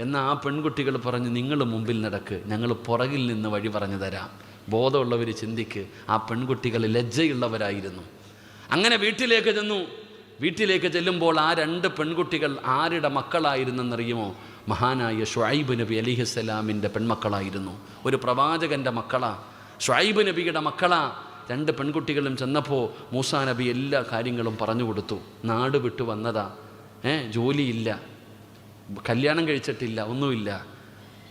എന്നാൽ ആ പെൺകുട്ടികൾ പറഞ്ഞു, നിങ്ങൾ മുമ്പിൽ നടക്ക്, ഞങ്ങൾ പുറകിൽ നിന്ന് വഴി പറഞ്ഞു തരാം. ബോധമുള്ളവർ ചിന്തിക്ക്. ആ പെൺകുട്ടികൾ ലജ്ജയുള്ളവരായിരുന്നു. അങ്ങനെ വീട്ടിലേക്ക് ചെന്നു. വീട്ടിലേക്ക് ചെല്ലുമ്പോൾ ആ 2 പെൺകുട്ടികൾ ആരുടെ മക്കളായിരുന്നെന്നറിയുമോ? മഹാനായ ഷുഐബ് നബി അലൈഹിസ്സലാമിൻ്റെ പെൺമക്കളായിരുന്നു. ഒരു പ്രവാചകൻ്റെ മക്കളാ, ഷുഐബ് നബിയുടെ മക്കളാ. 2 പെൺകുട്ടികളും ചെന്നപ്പോൾ മൂസാ നബി എല്ലാ കാര്യങ്ങളും പറഞ്ഞു കൊടുത്തു. നാട് വിട്ടു വന്നതാ, ജോലിയില്ല, കല്യാണം കഴിച്ചിട്ടില്ല, ഒന്നുമില്ല.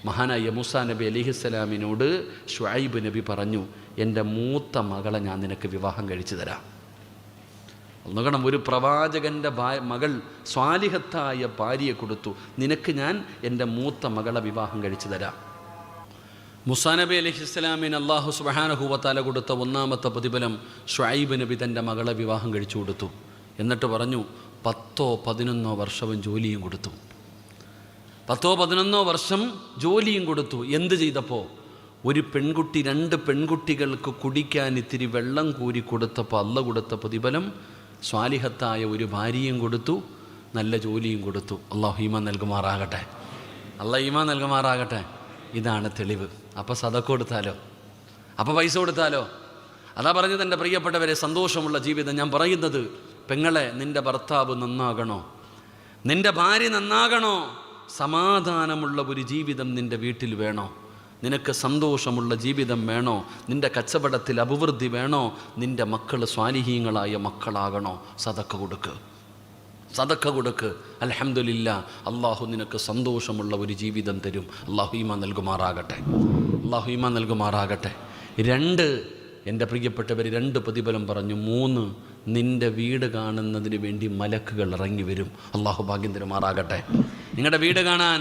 മഹാനായ മൂസാ നബി അലൈഹിസ്സലാമിനോട് ഷുഐബ് നബി പറഞ്ഞു, എൻ്റെ മൂത്ത മകളെ ഞാൻ നിനക്ക് വിവാഹം കഴിച്ചു തരാം. ഒന്നുകണം, ഒരു പ്രവാചകൻ്റെ മകൾ സ്വാലിഹത്തായ ഭാര്യയെ കൊടുത്തു. നിനക്ക് ഞാൻ എൻ്റെ മൂത്ത മകളെ വിവാഹം കഴിച്ചു തരാം. മൂസാ നബി അലൈഹിസ്സലാമിന് അല്ലാഹു സുബ്ഹാനഹു വ തആല കൊടുത്ത ഒന്നാമത്തെ പ്രതിഫലം ഷുഐബ് നബി തൻ്റെ മകളെ വിവാഹം കഴിച്ചു കൊടുത്തു. എന്നിട്ട് പറഞ്ഞു, 10-11 വർഷവും ജോലിയും കൊടുത്തു. 10-11 വർഷം ജോലിയും കൊടുത്തു. എന്ത് ചെയ്തപ്പോൾ? ഒരു പെൺകുട്ടി 2 പെൺകുട്ടികൾക്ക് കുടിക്കാൻ ഇത്തിരി വെള്ളം കോരി കൊടുത്തപ്പോൾ അള്ള കൊടുത്ത പ്രതിഫലം സ്വാലിഹത്തായ ഒരു ഭാര്യയും കൊടുത്തു, നല്ല ജോലിയും കൊടുത്തു. അള്ളാഹു ഈമാൻ നൽകുമാറാകട്ടെ, അള്ളാഹു ഈമാൻ നൽകുമാറാകട്ടെ. ഇതാണ് തെളിവ്. അപ്പോൾ സദഖ കൊടുത്താലോ, അപ്പോൾ പൈസ കൊടുത്താലോ? അതാ പറഞ്ഞത് എൻ്റെ പ്രിയപ്പെട്ടവരെ, സന്തോഷമുള്ള ജീവിതം. ഞാൻ പറയുന്നത്, പെങ്ങളെ, നിൻ്റെ ഭർത്താവ് നന്നാകണോ, നിൻ്റെ ഭാര്യ നന്നാകണോ, സമാധാനമുള്ള ഒരു ജീവിതം നിൻ്റെ വീട്ടിൽ വേണോ, നിനക്ക് സന്തോഷമുള്ള ജീവിതം വേണോ, നിൻ്റെ കച്ചവടത്തിൽ അഭിവൃദ്ധി വേണോ, നിൻ്റെ മക്കൾ സ്വാലിഹീങ്ങളായ മക്കളാകണോ, സദഖ കൊടുക്ക്, സദഖ കൊടുക്ക്. അൽഹംദുലില്ലാ, അള്ളാഹു നിനക്ക് സന്തോഷമുള്ള ഒരു ജീവിതം തരും. അള്ളാഹു ഈമാൻ നൽകുമാറാകട്ടെ, അള്ളാഹു ഈമാൻ നൽകുമാറാകട്ടെ. 2, എൻ്റെ പ്രിയപ്പെട്ടവർ, 2 പ്രതിഫലം പറഞ്ഞു. 3, നിൻ്റെ വീട് കാണുന്നതിന് വേണ്ടി മലക്കുകൾ ഇറങ്ങി വരും. അള്ളാഹു ഭാഗ്യം തരുമാറാകട്ടെ. നിങ്ങളുടെ വീട് കാണാൻ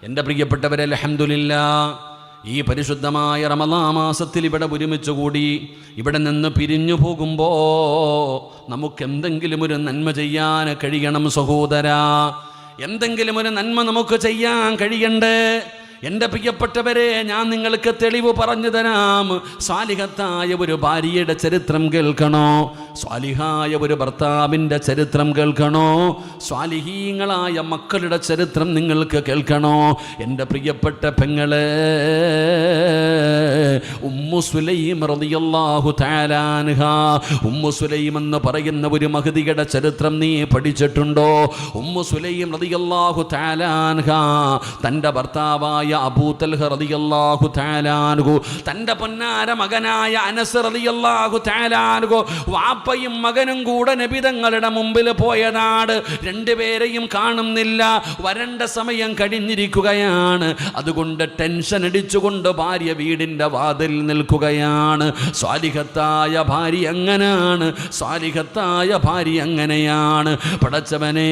എൻ്റെ പ്രിയപ്പെട്ടവരെ, അൽഹംദുലില്ലാ, ഈ പരിശുദ്ധമായ റമളാൻ മാസത്തിൽ ഇവിടെ ഒരുമിച്ച് കൂടി ഇവിടെ നിന്ന് പിരിഞ്ഞു പോകുമ്പോൾ നമുക്കെന്തെങ്കിലും ഒരു നന്മ ചെയ്യാൻ കഴിയണം സഹോദരാ. എന്തെങ്കിലും ഒരു നന്മ നമുക്ക് ചെയ്യാൻ കഴിയണ്ടേ? എൻ്റെ പ്രിയപ്പെട്ടവരെ, ഞാൻ നിങ്ങൾക്ക് തെളിവ് പറഞ്ഞു തരാം. സ്വാലിഹത്തായ ഒരു ഭാര്യയുടെ ചരിത്രം കേൾക്കണോ? സ്വാലിഹായ ഒരു ഭർത്താവിൻ്റെ ചരിത്രം കേൾക്കണോ? സ്വാലിഹീങ്ങളായ മക്കളുടെ ചരിത്രം നിങ്ങൾക്ക് കേൾക്കണോ? എൻ്റെ പ്രിയപ്പെട്ട പെങ്ങളെ, ഉമ്മു സുലൈം റളിയല്ലാഹു തആല അൻഹാ, ഉമ്മു സുലൈം എന്ന് പറയുന്ന ഒരു മഹദിയുടെ ചരിത്രം നീ പഠിച്ചിട്ടുണ്ടോ? ഉമ്മു സുലൈം റളിയല്ലാഹു തആല അൻഹാ തൻ്റെ ഭർത്താവായ അബൂ തൽഹ റളിയല്ലാഹു തആല അൻഹു, തൻ്റെ പൊന്നാര മകനായ അനസ് റളിയല്ലാഹു തആല അൻഹു, വാപ്പയും മകനും കൂടെ നബി തങ്ങളുടെ മുമ്പിൽ പോയതാണ്. 2 പേരെയും കാണുന്നില്ല. വരണ്ട സമയം കഴിഞ്ഞിരിക്കുകയാണ്. അതുകൊണ്ട് ടെൻഷൻ അടിച്ചുകൊണ്ട് ഭാര്യ വീടിൻ്റെ വാതിൽ നിൽക്കുകയാണ്. സ്വാലിഹത്തായ ഭാര്യ അങ്ങനെയാണ്, സ്വാലിഹത്തായ ഭാര്യ അങ്ങനെയാണ്. പടച്ചവനെ,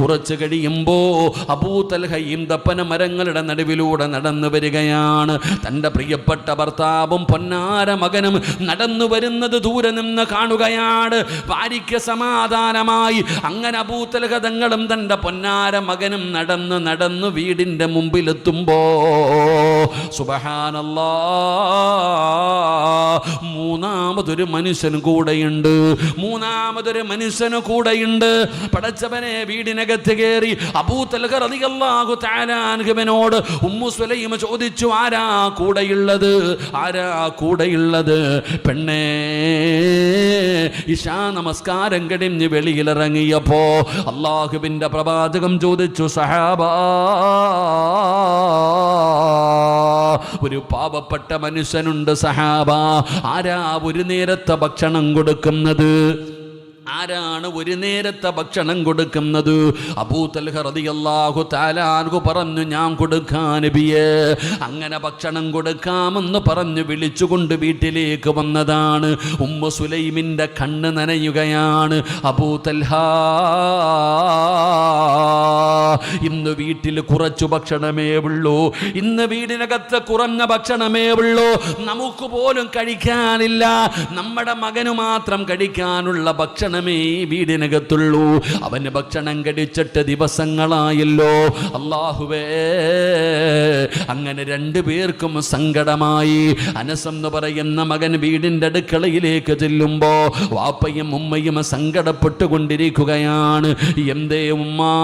കുറച്ച് കഴിയുമ്പോൾ അബൂ തൽഹ ഈന്തപ്പന മരങ്ങളുടെ നടുവിലൂടെ നടന്നു വരികയാണ്. തൻ്റെ പ്രിയപ്പെട്ട ഭർത്താവും പൊന്നാര മകനും നടന്നു വരുന്നത് ദൂരെ നിന്ന് കാണുകയാണ്. ഭാര്യയ്ക്ക് സമാധാനമായി. അങ്ങനെ അബൂ തൽഹ തങ്ങളും തൻ്റെ പൊന്നാര മകനും നടന്ന് വീടിൻ്റെ മുമ്പിലെത്തുമ്പോ സുബ്ഹാനല്ലാഹ്, മൂന്നാമതൊരു മനുഷ്യൻ കൂടെയുണ്ട്. പടച്ചവനെ, വീടിനകത്ത് കയറി അബൂ തൽഹ റളിയല്ലാഹു തആല അൻഹുവിനോട് ഉമ്മു സുലൈം ചോദിച്ചു, ആരാ കൂടെയുള്ളത്? പെണ്ണേ, ഇശാ നമസ്കാരം കഴിഞ്ഞ് വെളിയിലിറങ്ങിയപ്പോ അല്ലാഹുവിൻ്റെ പ്രവാചകം ചോദിച്ചു, സഹാബാ, ഒരു പാവപ്പെട്ട മനുഷ്യനുണ്ട് സഹാബ, ആരാ ഒരു നേരത്തെ ഭക്ഷണം കൊടുക്കുന്നത്? ആരാണ് ഒരു നേരത്തെ ഭക്ഷണം കൊടുക്കുന്നത്? അബൂ തൽഹ റളിയല്ലാഹു തആല അൻഹു പറഞ്ഞു, ഞാൻ കൊടുക്കാൻ നബിയേ. അങ്ങനെ ഭക്ഷണം കൊടുക്കാമെന്ന് പറഞ്ഞു വിളിച്ചുകൊണ്ട് വീട്ടിലേക്ക് വന്നതാണ്. ഉമ്മു സുലൈമിൻ്റെ കണ്ണ് നനയുകയാണ്. അബൂ തൽഹ, ഇന്ന് വീട്ടിൽ കുറച്ചു ഭക്ഷണമേ ഉള്ളൂ, ഇന്ന് വീടിനകത്ത് കുറഞ്ഞ ഭക്ഷണമേ ഉള്ളൂ, നമുക്ക് പോലും കഴിക്കാനില്ല. നമ്മുടെ മകന് മാത്രം കഴിക്കാനുള്ള ഭക്ഷണമേ വീടിനകത്തുള്ളൂ. അവന് ഭക്ഷണം കഴിച്ചിട്ട് ദിവസങ്ങളായല്ലോ. അല്ലാഹുവേ, അങ്ങനെ 2 പേർക്കും സങ്കടമായി. അനസ് എന്ന് പറയുന്ന മകൻ വീടിൻ്റെ അടുക്കളയിലേക്ക് ചെല്ലുമ്പോ വാപ്പയും ഉമ്മയും സങ്കടപ്പെട്ടുകൊണ്ടിരിക്കുകയാണ്. എന്തേ ഉമ്മാ?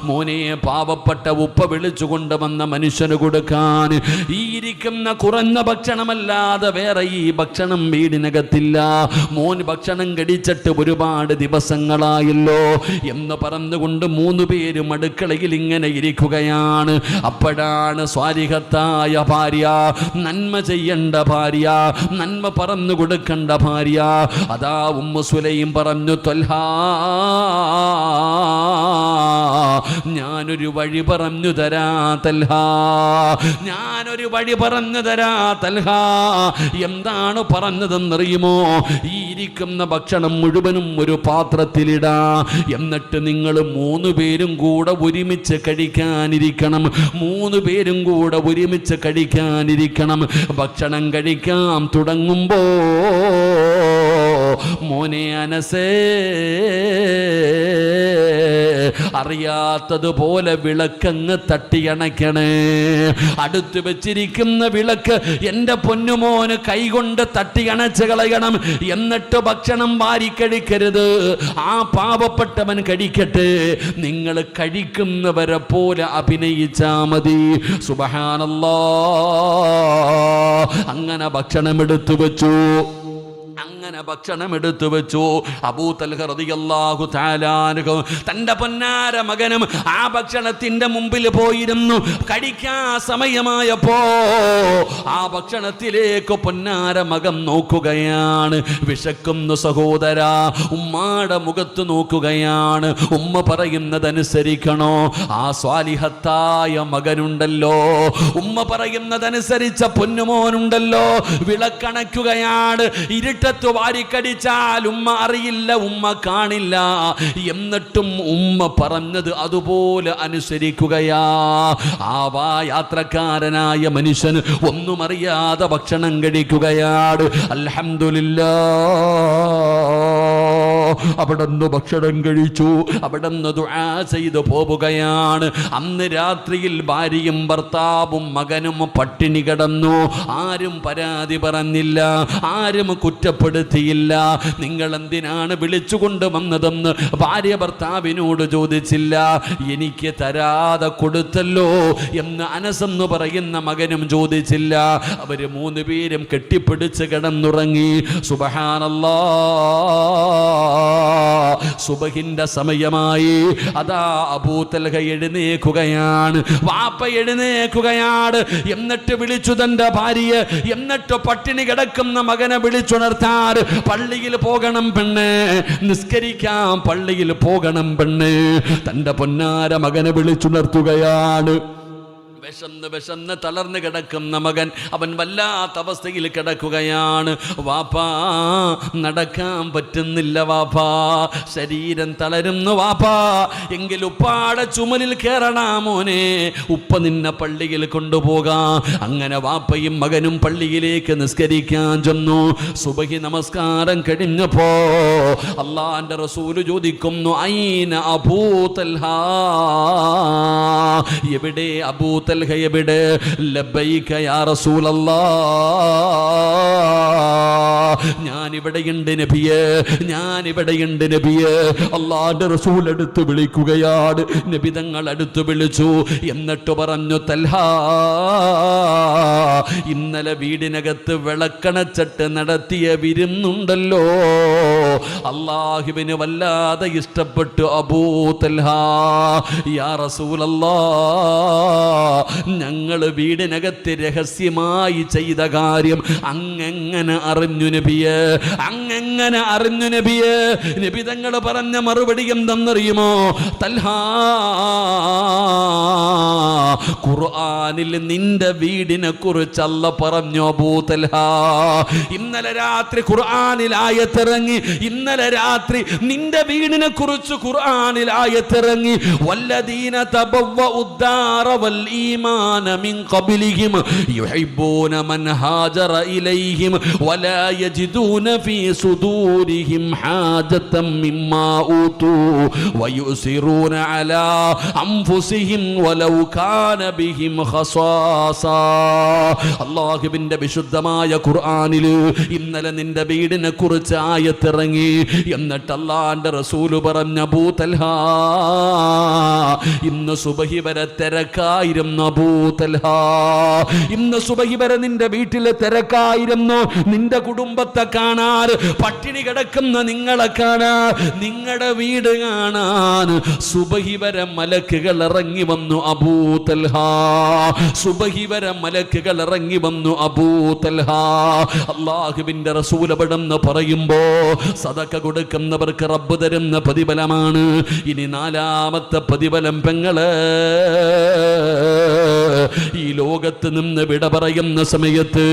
മോനെ, പാവപ്പെട്ട ഉപ്പ വിളിച്ചു കൊണ്ടുവന്ന മനുഷ്യന് കൊടുക്കാൻ ഈ ഇരിക്കുന്ന കുറഞ്ഞ ഭക്ഷണമല്ലാതെ വേറെ ഈ ഭക്ഷണം വീടിനകത്തില്ല. മോൻ ഭക്ഷണം കഴിച്ചിട്ട് ഒരുപാട് ദിവസങ്ങളായല്ലോ എന്ന് പറഞ്ഞുകൊണ്ട് 3 പേരും അടുക്കളയിൽ ഇങ്ങനെ ഇരിക്കുകയാണ്. അപ്പോഴാണ് സ്വാലിഹത്തായ ഭാര്യ, നന്മ ചെയ്യേണ്ട ഭാര്യ, നന്മ പറഞ്ഞു കൊടുക്കേണ്ട ഭാര്യ, അതാ ഉമ്മു സുലൈം പറഞ്ഞു, ത്വൽഹാ, ഞാനൊരു വഴി പറഞ്ഞു തരാ തൽഹാ, ഞാനൊരു വഴി പറഞ്ഞു തരാ തൽഹാ. എന്താണ് പറഞ്ഞതെന്നറിയുമോ? ഈ ഇരിക്കുന്ന ഭക്ഷണം മുഴുവനും ഒരു പാത്രത്തിലിടാ, എന്നിട്ട് നിങ്ങൾ 3 പേരും കൂടെ ഒരുമിച്ച് കഴിക്കാനിരിക്കണം. 3 പേരും കൂടെ ഒരുമിച്ച് കഴിക്കാനിരിക്കണം. ഭക്ഷണം കഴിക്കാൻ തുടങ്ങുമ്പോ മോനെ അനസേ, അറിയാത്തതുപോലെ വിളക്കങ്ങ് തട്ടിയണയ്ക്കണേ. അടുത്ത് വെച്ചിരിക്കുന്ന വിളക്ക് എൻ്റെ പൊന്നുമോന് കൈകൊണ്ട് തട്ടിയണച്ച് കളയണം. എന്നിട്ട് ഭക്ഷണം വാരിക്കഴിക്കരുത്. ആ പാവപ്പെട്ടവൻ കഴിക്കട്ടെ, നിങ്ങൾ കഴിക്കുന്നവരെ പോലെ അഭിനയിച്ചാ മതി. സുബ്ഹാനല്ലാഹ്. അങ്ങനെ ഭക്ഷണം എടുത്തു വെച്ചു. അബൂ തൽഹ റളിയല്ലാഹു തആല അൻഹു തന്റെ പൊന്നാര മകനും ആ ഭക്ഷണത്തിന്റെ മുമ്പിൽ പോയിരുന്നു. കഴിക്കാൻ സമയമായപ്പോ ആ ഭക്ഷണത്തിലേക്ക് പൊന്നാര മകൻ നോക്കുകയാണ്. വിശക്കുന്നു സഹോദര. ഉമ്മാടെ മുഖത്ത് നോക്കുകയാണ്. ഉമ്മ പറയുന്നതനുസരിക്കണോ? ആ സ്വാലിഹത്തായ മകനുണ്ടല്ലോ, ഉമ്മ പറയുന്നതനുസരിച്ച പൊന്നുമോനുണ്ടല്ലോ, വിളക്കണയ്ക്കുകയാണ്. ഇരുട്ടത്ത് വാരിക്കടിച്ചാൽ ഉമ്മ അറിയില്ല, ഉമ്മ കാണില്ല. എന്നിട്ടും ഉമ്മ പറഞ്ഞത് അതുപോലെ അനുസരിക്കുകയാ. ആ യാത്രക്കാരനായ മനുഷ്യൻ ഒന്നും അറിയാതെ ഭക്ഷണം കഴിക്കുകയാണ്. അൽഹംദുലില്ലാഹ്. അവിടുന്ന് ഭക്ഷണം കഴിച്ചു. അവിടുന്ന് ദുആ ചെയ്തു പോവുകയാണ്. അന്ന് രാത്രിയിൽ ഭാര്യയും ഭർത്താവും മകനും പട്ടിണി കിടന്നു. ആരും പരാതി പറഞ്ഞില്ല, ആരും കുറ്റപ്പെടുത്തിയില്ല. നിങ്ങൾ എന്തിനാണ് വിളിച്ചുകൊണ്ട് വന്നതെന്ന് ഭാര്യ ഭർത്താവിനോട് ചോദിച്ചില്ല. എനിക്ക് തരാതെ കൊടുത്തല്ലോ എന്ന് അനസ് എന്ന് പറയുന്ന മകനും ചോദിച്ചില്ല. അവര് മൂന്ന് പേരും കെട്ടിപ്പിടിച്ച് കിടന്നുറങ്ങി. സുബ്ഹാനല്ലാഹ്. സുബഹിന്റെ സമയമായി. അതാ അബൂ തൽഹ എഴുന്നേക്കുകയാണ്. വാപ്പ എഴുന്നേക്കുകയാണ്. എന്നിട്ട് വിളിച്ചു തന്റെ ഭാര്യയെ. എന്നിട്ട് പട്ടിണി കിടക്കുന്ന മകനെ വിളിച്ചുണർത്താൻ പള്ളിയിൽ പോകണം പെണ്ണ്, നിസ്കരിക്കാൻ പള്ളിയിൽ പോകണം പെണ്ണ്. തന്റെ പൊന്നാര മകനെ വിളിച്ചുണർത്തുകയാണ്. വിശന്ന് തളർന്ന് കിടക്കുന്ന മകൻ, അവൻ വല്ലാത്ത അവസ്ഥയിൽ കിടക്കുകയാണ്. വാപ്പാ, നടക്കാൻ പറ്റുന്നില്ല വാപ്പാ, ശരീരം തളരുന്നു വാപ്പാ. എങ്കിൽ ഉപ്പാടെ ചുമലിൽ കയറണ മോനെ, ഉപ്പ നിന്നെ പള്ളിയിൽ കൊണ്ടുപോകാം. അങ്ങനെ വാപ്പയും മകനും പള്ളിയിലേക്ക് നിസ്കരിക്കാൻ ചെന്നു. സുബഹി നമസ്കാരം കഴിഞ്ഞപ്പോ അല്ലാഹുവിന്റെ റസൂൽ ചോദിക്കുന്നു, ഐന അബൂ തൽഹ, എവിടെ അബൂ തൽഹ എവിടെ? ലബ്ബൈക യാ റസൂലല്ലാഹ്, ഞാനിവിടെയുണ്ട് നബിയേ, ഞാനിവിടെയുണ്ട് നബിയേ. അല്ലാഹുവിന്റെ റസൂൽ അടുത്ത് വിളിക്കുകയാണ്. നബി തങ്ങൾ അടുത്ത് വിളിച്ചു. എന്നിട്ട് പറഞ്ഞു, തൽഹ, ഇന്നലെ വീടിനകത്ത് വിളക്കണച്ചിട്ട് നടത്തിയ വിരുന്നുണ്ടല്ലോ, അല്ലാഹുവിന് വല്ലാതെ ഇഷ്ടപ്പെട്ടു അബൂ തൽഹ. യാ റസൂലല്ലാഹ്, ഞങ്ങൾ വീടിനകത്ത് രഹസ്യമായി ചെയ്ത കാര്യം അങ്ങെങ്ങനെ അറിഞ്ഞു നബിയേ, അങ്ങെങ്ങനെ അറിഞ്ഞു നബിയേ? നബി തങ്ങൾ പറഞ്ഞ മറുപടി എന്തെന്നറിയുമോ? തൽഹ, ഖുർആനിൽ നിന്റെ വീടിനെ കുറിച്ച് അല്ലാഹ് പറഞ്ഞു അബൂ തൽഹ. ഇന്നലെ രാത്രി ഖുർആനിൽ ആയത്തിറങ്ങി. ഇന്നലെ രാത്രി നിന്റെ വീടിനെ കുറിച്ച് ഖുർആനിൽ ആയത്തിറങ്ങി. വല്ലദീന തബവ്വഉദ്ദാറ വൽ ഈമാന മിൻ ഖബ്ലിഹിം യുഹിബ്ബൂന മൻ ഹാജറ ഇലൈഹിം വലാ യജിദൂന ഫീ സുദൂരിഹിം ഹാജതൻ മിമ്മാ ഊതു വയുസിറൂന അലാ അൻഫുസിഹിം വലൗ കാന ബിഹിം ഖസാസ. അല്ലാഹുവിന്റെ വിശുദ്ധമായ ഖുർആനിൽ ഇന്നലെ നിന്റെ വീടിനെ കുറിച്ച് ആയത്തിറങ്ങി. എന്നിട്ട് അല്ലാഹുവിന്റെ റസൂൽ പറഞ്ഞു, അബൂ തൽഹ, ഇന്ന് സുബഹി വരെ തിരക്കായിരുന്നു അബൂ തൽഹ. ഇന്ന് സുബഹി വരെ നിന്റെ വീട്ടിലെ തിരക്കായിരുന്നു. നിന്റെ കുടുംബത്തെ കാണാൻ, പട്ടിണി കിടക്കുന്ന നിങ്ങളെ കാണാൻ, നിങ്ങളുടെ വീട് കാണാൻ സുബഹി വരെ മലക്കുകൾ ഇറങ്ങി വന്നു അബൂ തൽഹ. സുബഹി വരെ മലക്കുകൾ ഇറങ്ങി വന്നു അബൂ തൽഹ. അല്ലാഹുവിന്റെ റസൂൽ അവിടെന്ന് പറയുമ്പോ സദഖ കൊടുക്കുന്നവർക്ക് റബ്ബ് തരുന്ന പ്രതിഫലമാണ്. ഇനി നാലാമത്തെ പ്രതിഫലം പെങ്ങള്, ഈ ലോകത്ത് നിന്ന് വിട പറയുന്ന സമയത്ത്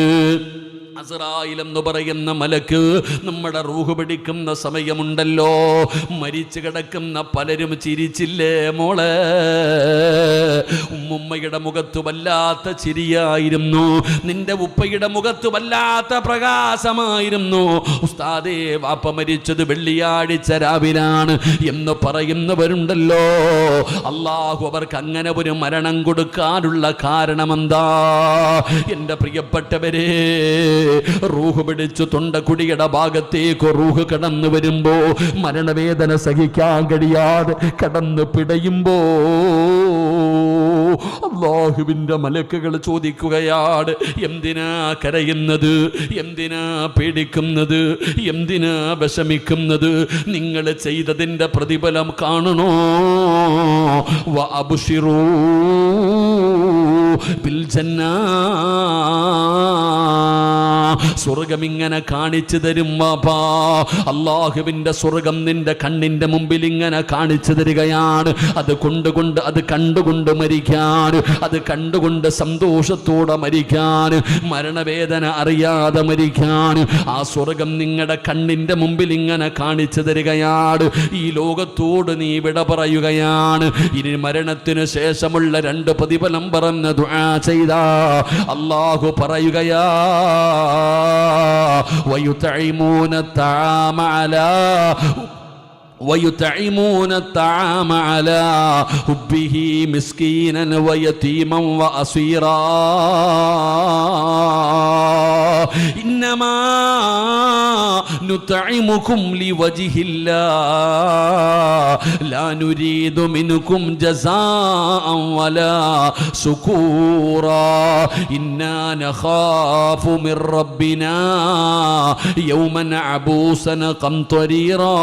അസ്റായിൽ എന്ന് പറയുന്ന മലക്ക് നമ്മുടെ റൂഹ് പിടിക്കുന്ന സമയമുണ്ടല്ലോ, മരിച്ചു കിടക്കുന്ന പലരും ചിരിച്ചില്ലേ മോളെ? ഉമ്മുമ്മയുടെ മുഖത്ത് വല്ലാത്ത ചിരിയായിരുന്നു, നിന്റെ ഉപ്പയുടെ മുഖത്ത് വല്ലാത്ത പ്രകാശമായിരുന്നു. ഉസ്താദേ, വാപ്പ മരിച്ചത് വെള്ളിയാഴ്ച രാവിലാണ് എന്ന് പറയുന്നവരുണ്ടല്ലോ. അല്ലാഹു അവർക്ക് അങ്ങനെ ഒരു മരണം കൊടുക്കാനുള്ള കാരണമെന്താ? എൻ്റെ പ്രിയപ്പെട്ടവരെ, റൂഹ് പിടിച്ചു തൊണ്ടക്കുടിയുടെ ഭാഗത്തേക്ക് റൂഹ് കടന്നു വരുമ്പോ, മരണവേദന സഹിക്കാൻ കഴിയാതെ കടന്നു പിടയുമ്പോ അല്ലാഹുവിൻ്റെ മലക്കുകൾ ചോദിക്കുകയാണ്, എന്തിനാ കരയുന്നത്? എന്തിനാ പേടിക്കുന്നത്? എന്തിനാ വിഷമിക്കുന്നത്? നിങ്ങൾ ചെയ്തതിൻ്റെ പ്രതിഫലം കാണണോ? വഅബ്ശിറൂ ബിൽ ജന്നാ, സ്വർഗം ഇങ്ങനെ കാണിച്ചു തരും വാപ്പാ. അല്ലാഹുവിൻ്റെ സ്വർഗം നിന്റെ കണ്ണിന്റെ മുമ്പിൽ ഇങ്ങനെ കാണിച്ചു തരികയാണ്. അത് കണ്ടുകൊണ്ട് മരിക്കാൻ, അത് കണ്ടുകൊണ്ട് സന്തോഷത്തോടെ മരിക്കാൻ, മരണവേദന അറിയാതെ മരിക്കാൻ ആ സ്വർഗം നിങ്ങളുടെ കണ്ണിന്റെ മുമ്പിൽ ഇങ്ങനെ കാണിച്ചു തരികയാണ്. ഈ ലോകത്തോട് നീ വിട പറയുകയാണ്. ഇനി മരണത്തിന് ശേഷമുള്ള 2 പ്രതിഫലം പറഞ്ഞ ദുആ ചെയ്ത അല്ലാഹു പറയുകയാ, ويطعمون الطعام على حبه مسكينا ويتيما وأسيرا إنما نطعمكم لوجه الله لا نريد منكم جزاء ولا شكورا إنا نخاف من ربنا يوما عبوسا قمطريرا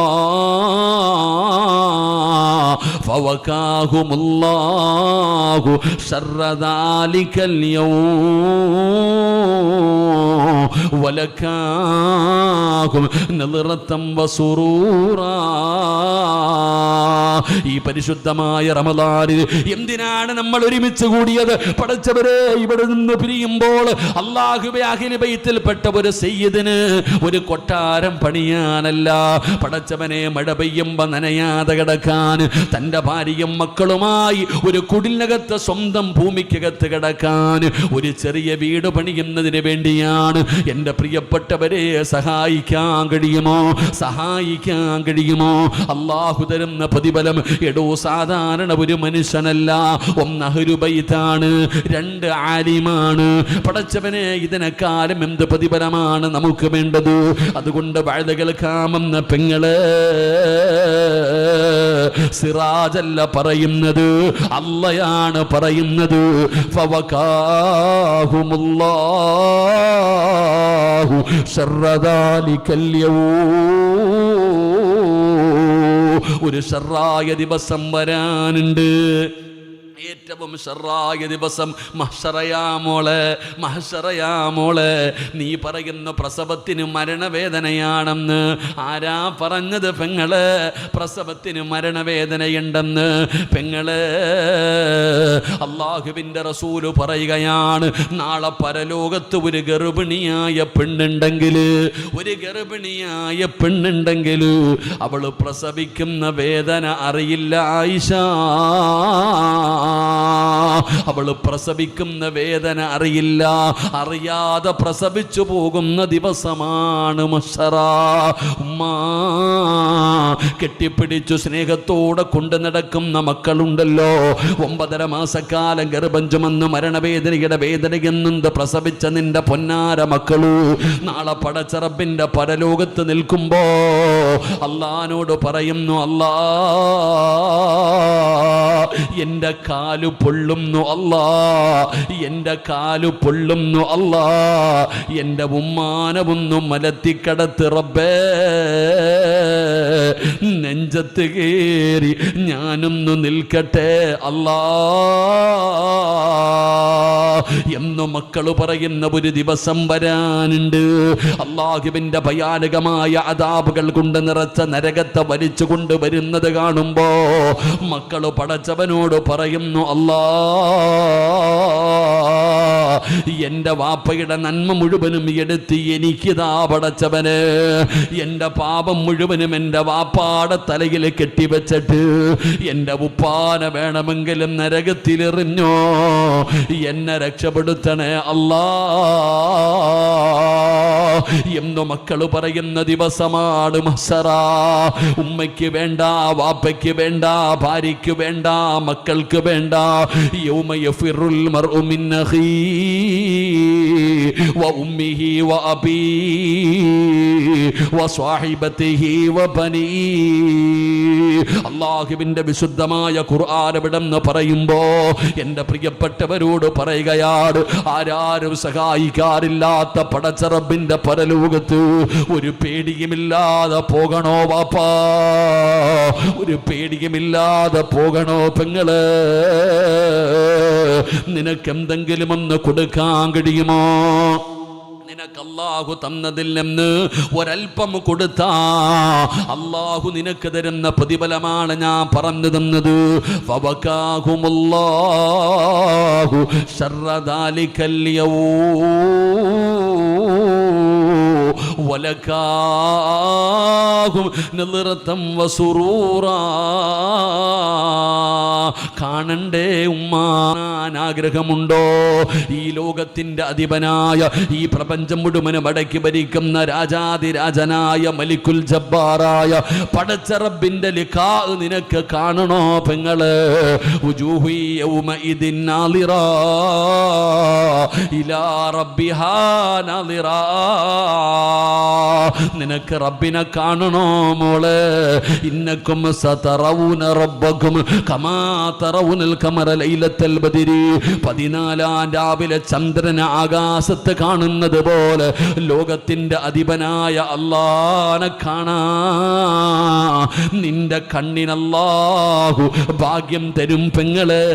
فوقاهم الله شر ذلك اليوم ولكاهم نظرة وسرورا. ഈ പരിശുദ്ധമായ റമദാനിൽ എന്തിനാണ് നമ്മൾ ഒരുമിച്ച് കൂടിയത്? പടച്ചവരെ, ഇവിടെ നിന്ന് പിരിയുമ്പോൾ അല്ലാഹുവേ, അഹ്ലു ബൈത്തിൽപ്പെട്ട ഒരു സയ്യിദിന് ഒരു കൊട്ടാരം പണിയാനല്ല, പടച്ചവനെ മഴ പെയ്യുമ്പോ നനയാതെ കിടക്കാൻ, തൻ്റെ ഭാര്യയും മക്കളുമായി ഒരു കുടിലിനകത്ത് സ്വന്തം ഭൂമിക്കകത്ത് കിടക്കാൻ ഒരു ചെറിയ വീട് പണിയുന്നതിന് വേണ്ടിയാണ്. എൻ്റെ പ്രിയപ്പെട്ടവരെ, സഹായിക്കാൻ കഴിയുമോ? സഹായിക്കാൻ കഴിയുമോ? അല്ലാഹു തരുന്ന പ്രതിഫലം എടോ സാധാരണ ഒരു മനുഷ്യനല്ല. 1 അഹ്ലു ബൈത്താണ്, 2 ആലിമാണ്. പടച്ചവനെ, ഇതിനെക്കാലം എന്ത് പ്രതിഫലമാണ് നമുക്ക് വേണ്ടത്? അതുകൊണ്ട് വഅദ കേൾക്കാമെന്ന പെങ്ങളെ, സിറാജല്ല പറയുന്നത്, അല്ലാഹയാണ് പറയുന്നത്. ഫവകാഹുമുല്ലാഹു ശർറ ദാലികൽ യൗം. ഒരു ശർറായ ദിവസം വരാനുണ്ട്. ഏറ്റവും ഷർറായ ദിവസം മഹ്ശറയാ മോളെ. നീ പറയുന്ന പ്രസവത്തിന് മരണവേദനയാണെന്ന് ആരാ പറഞ്ഞത് പെങ്ങളെ? പ്രസവത്തിന് മരണവേദനയുണ്ടെന്ന് പെങ്ങളെ, അല്ലാഹുവിൻ്റെ റസൂല് പറയുകയാണ്, നാളെ പരലോകത്ത് ഒരു ഗർഭിണിയായ പെണ്ണുണ്ടെങ്കിൽ അവള് പ്രസവിക്കുന്ന വേദന അറിയില്ല ആയിഷ. അവള് പ്രസവിക്കുന്ന വേദന അറിയാതെ പ്രസവിച്ചു പോകുന്ന ദിവസമാണ് മഹ്ശറ. ഉമ്മ കെട്ടിപ്പിടിച്ചു സ്നേഹത്തോടെ കൊണ്ടു നടക്കുന്ന മക്കളുണ്ടല്ലോ, 9.5 മാസക്കാലം ഗർഭം ചുമന്ന് മരണവേദനയുടെ വേദനയെന്നുണ്ട് പ്രസവിച്ച നിന്റെ പൊന്നാര മക്കളു നാളെ പടച്ച റബ്ബിന്റെ പരലോകത്ത് നിൽക്കുമ്പോ അല്ലാഹുവോട് പറയുന്നു, അല്ലാ എൻ്റെ കാലു പൊള്ളുന്നു അല്ലാ, എൻ്റെ കാലു പൊള്ളുന്നു അല്ലാ, എൻ്റെ ഉമ്മാനവൊന്നു മലത്തിക്കടത്ത് റബ്ബേ, നെഞ്ചത്ത് കേറി ഞാനൊന്നു നിൽക്കട്ടെ അല്ലാ എന്നു മക്കള് പറയുന്ന ഒരു ദിവസം വരാനുണ്ട്. അല്ലാഹുവിന്റെ ഭയാനകമായ അദാബുകൾ കൊണ്ട് നിറച്ച നരകത്തെ വലിച്ചു കൊണ്ടുവരുന്നത് കാണുമ്പോ മക്കള് പടച്ചവനോട് പറയുന്നു, അല്ലാ എൻ്റെ വാപ്പയുടെ നന്മ മുഴുവനും എടുത്ത് എനിക്കിതാ പടച്ചവന്, എൻ്റെ പാപം മുഴുവനും എൻ്റെ വാപ്പാടെ തലയിൽ കെട്ടിവെച്ചിട്ട് എൻ്റെ ഉപ്പാന വേണമെങ്കിലും നരകത്തിലെറിഞ്ഞോ, എന്നെ രക്ഷപ്പെടുത്തണേ അല്ലാ എന്ന് മക്കൾ പറയുന്ന ദിവസമാണ് മഹ്ശറ. ഉമ്മയ്ക്ക് വേണ്ട, വാപ്പയ്ക്ക് വേണ്ട, ഭാര്യയ്ക്ക് വേണ്ട, മക്കൾക്ക് വേണ്ട. യൗമ യഫിറുൽ മർഉ മിൻ അഖീഹി വ ഉമ്മിഹി വ അബീഹി വ സ്വഹിബതിഹി വ ബനീഹി. അല്ലാഹുവിന്റെ വിശുദ്ധമായ ഖുർആൻ ഇവിടെന്ന് പറയുമ്പോ എൻ്റെ പ്രിയപ്പെട്ടവരോട് പറയുകയാണ്, ആരാരും സഹായിക്കാറില്ലാത്ത പടച്ച റബ്ബിന്റെ പരലോകത്ത് ഒരു പേടിയുമില്ലാതെ പോകണോ വാപ്പാ, ഒരു പേടിയുമില്ലാതെ പോകണോ പെങ്ങള്? നിനക്ക് എന്തെങ്കിലും ഒന്ന് കൊടുക്കാൻ കഴിയുമോ? നിനക്ക് അല്ലാഹു തന്നതിൽ നിന്ന് ഒരൽപ്പം കൊടുത്താ അല്ലാഹു നിനക്ക് തരുന്ന പ്രതിഫലമാണ് ഞാൻ പറഞ്ഞു തന്നത്. ഫവകാഹുമുല്ലാഹു ശർറ ദാലികൽ യൗം വലകാഹും നളിറതം വസുറൂറാ. കാണണ്ടേ ഉമ്മാൻ ആഗ്രഹമുണ്ടോ? ഈ ലോകത്തിന്റെ അധിപനായ, ഈ പ്രപഞ്ചം മുഴുവനും അടക്കി ഭരിക്കുന്ന രാജാതിരാജനായ മലിക്കുൽ ജബ്ബാറായ പടച്ച റബ്ബിന്റെ ലിഖാ നിനക്ക് കാണണോ പെങ്ങള്? വുജൂഹു യൗമഇദിൻ നാളിറാ ഇലാ റബ്ബിഹാ നാളിറാ. നിനക്ക് റബ്ബിനെ കാണണോ മോളെ? ഇന്നക്കും സതറൗന റബ്ബക്കും കമാ തറൗനൽ ഖമറ ലൈലത്തുൽ ബദ്രി. 14 രാവിലെ ചന്ദ്രനെ ആകാശത്ത് കാണുന്നത് പോലെ ലോകത്തിന്റെ അധിപനായ അല്ലാഹനെ കാണാ. നിന്റെ കണ്ണിനല്ലാഹു ഭാഗ്യം തരും പെങ്ങളെ.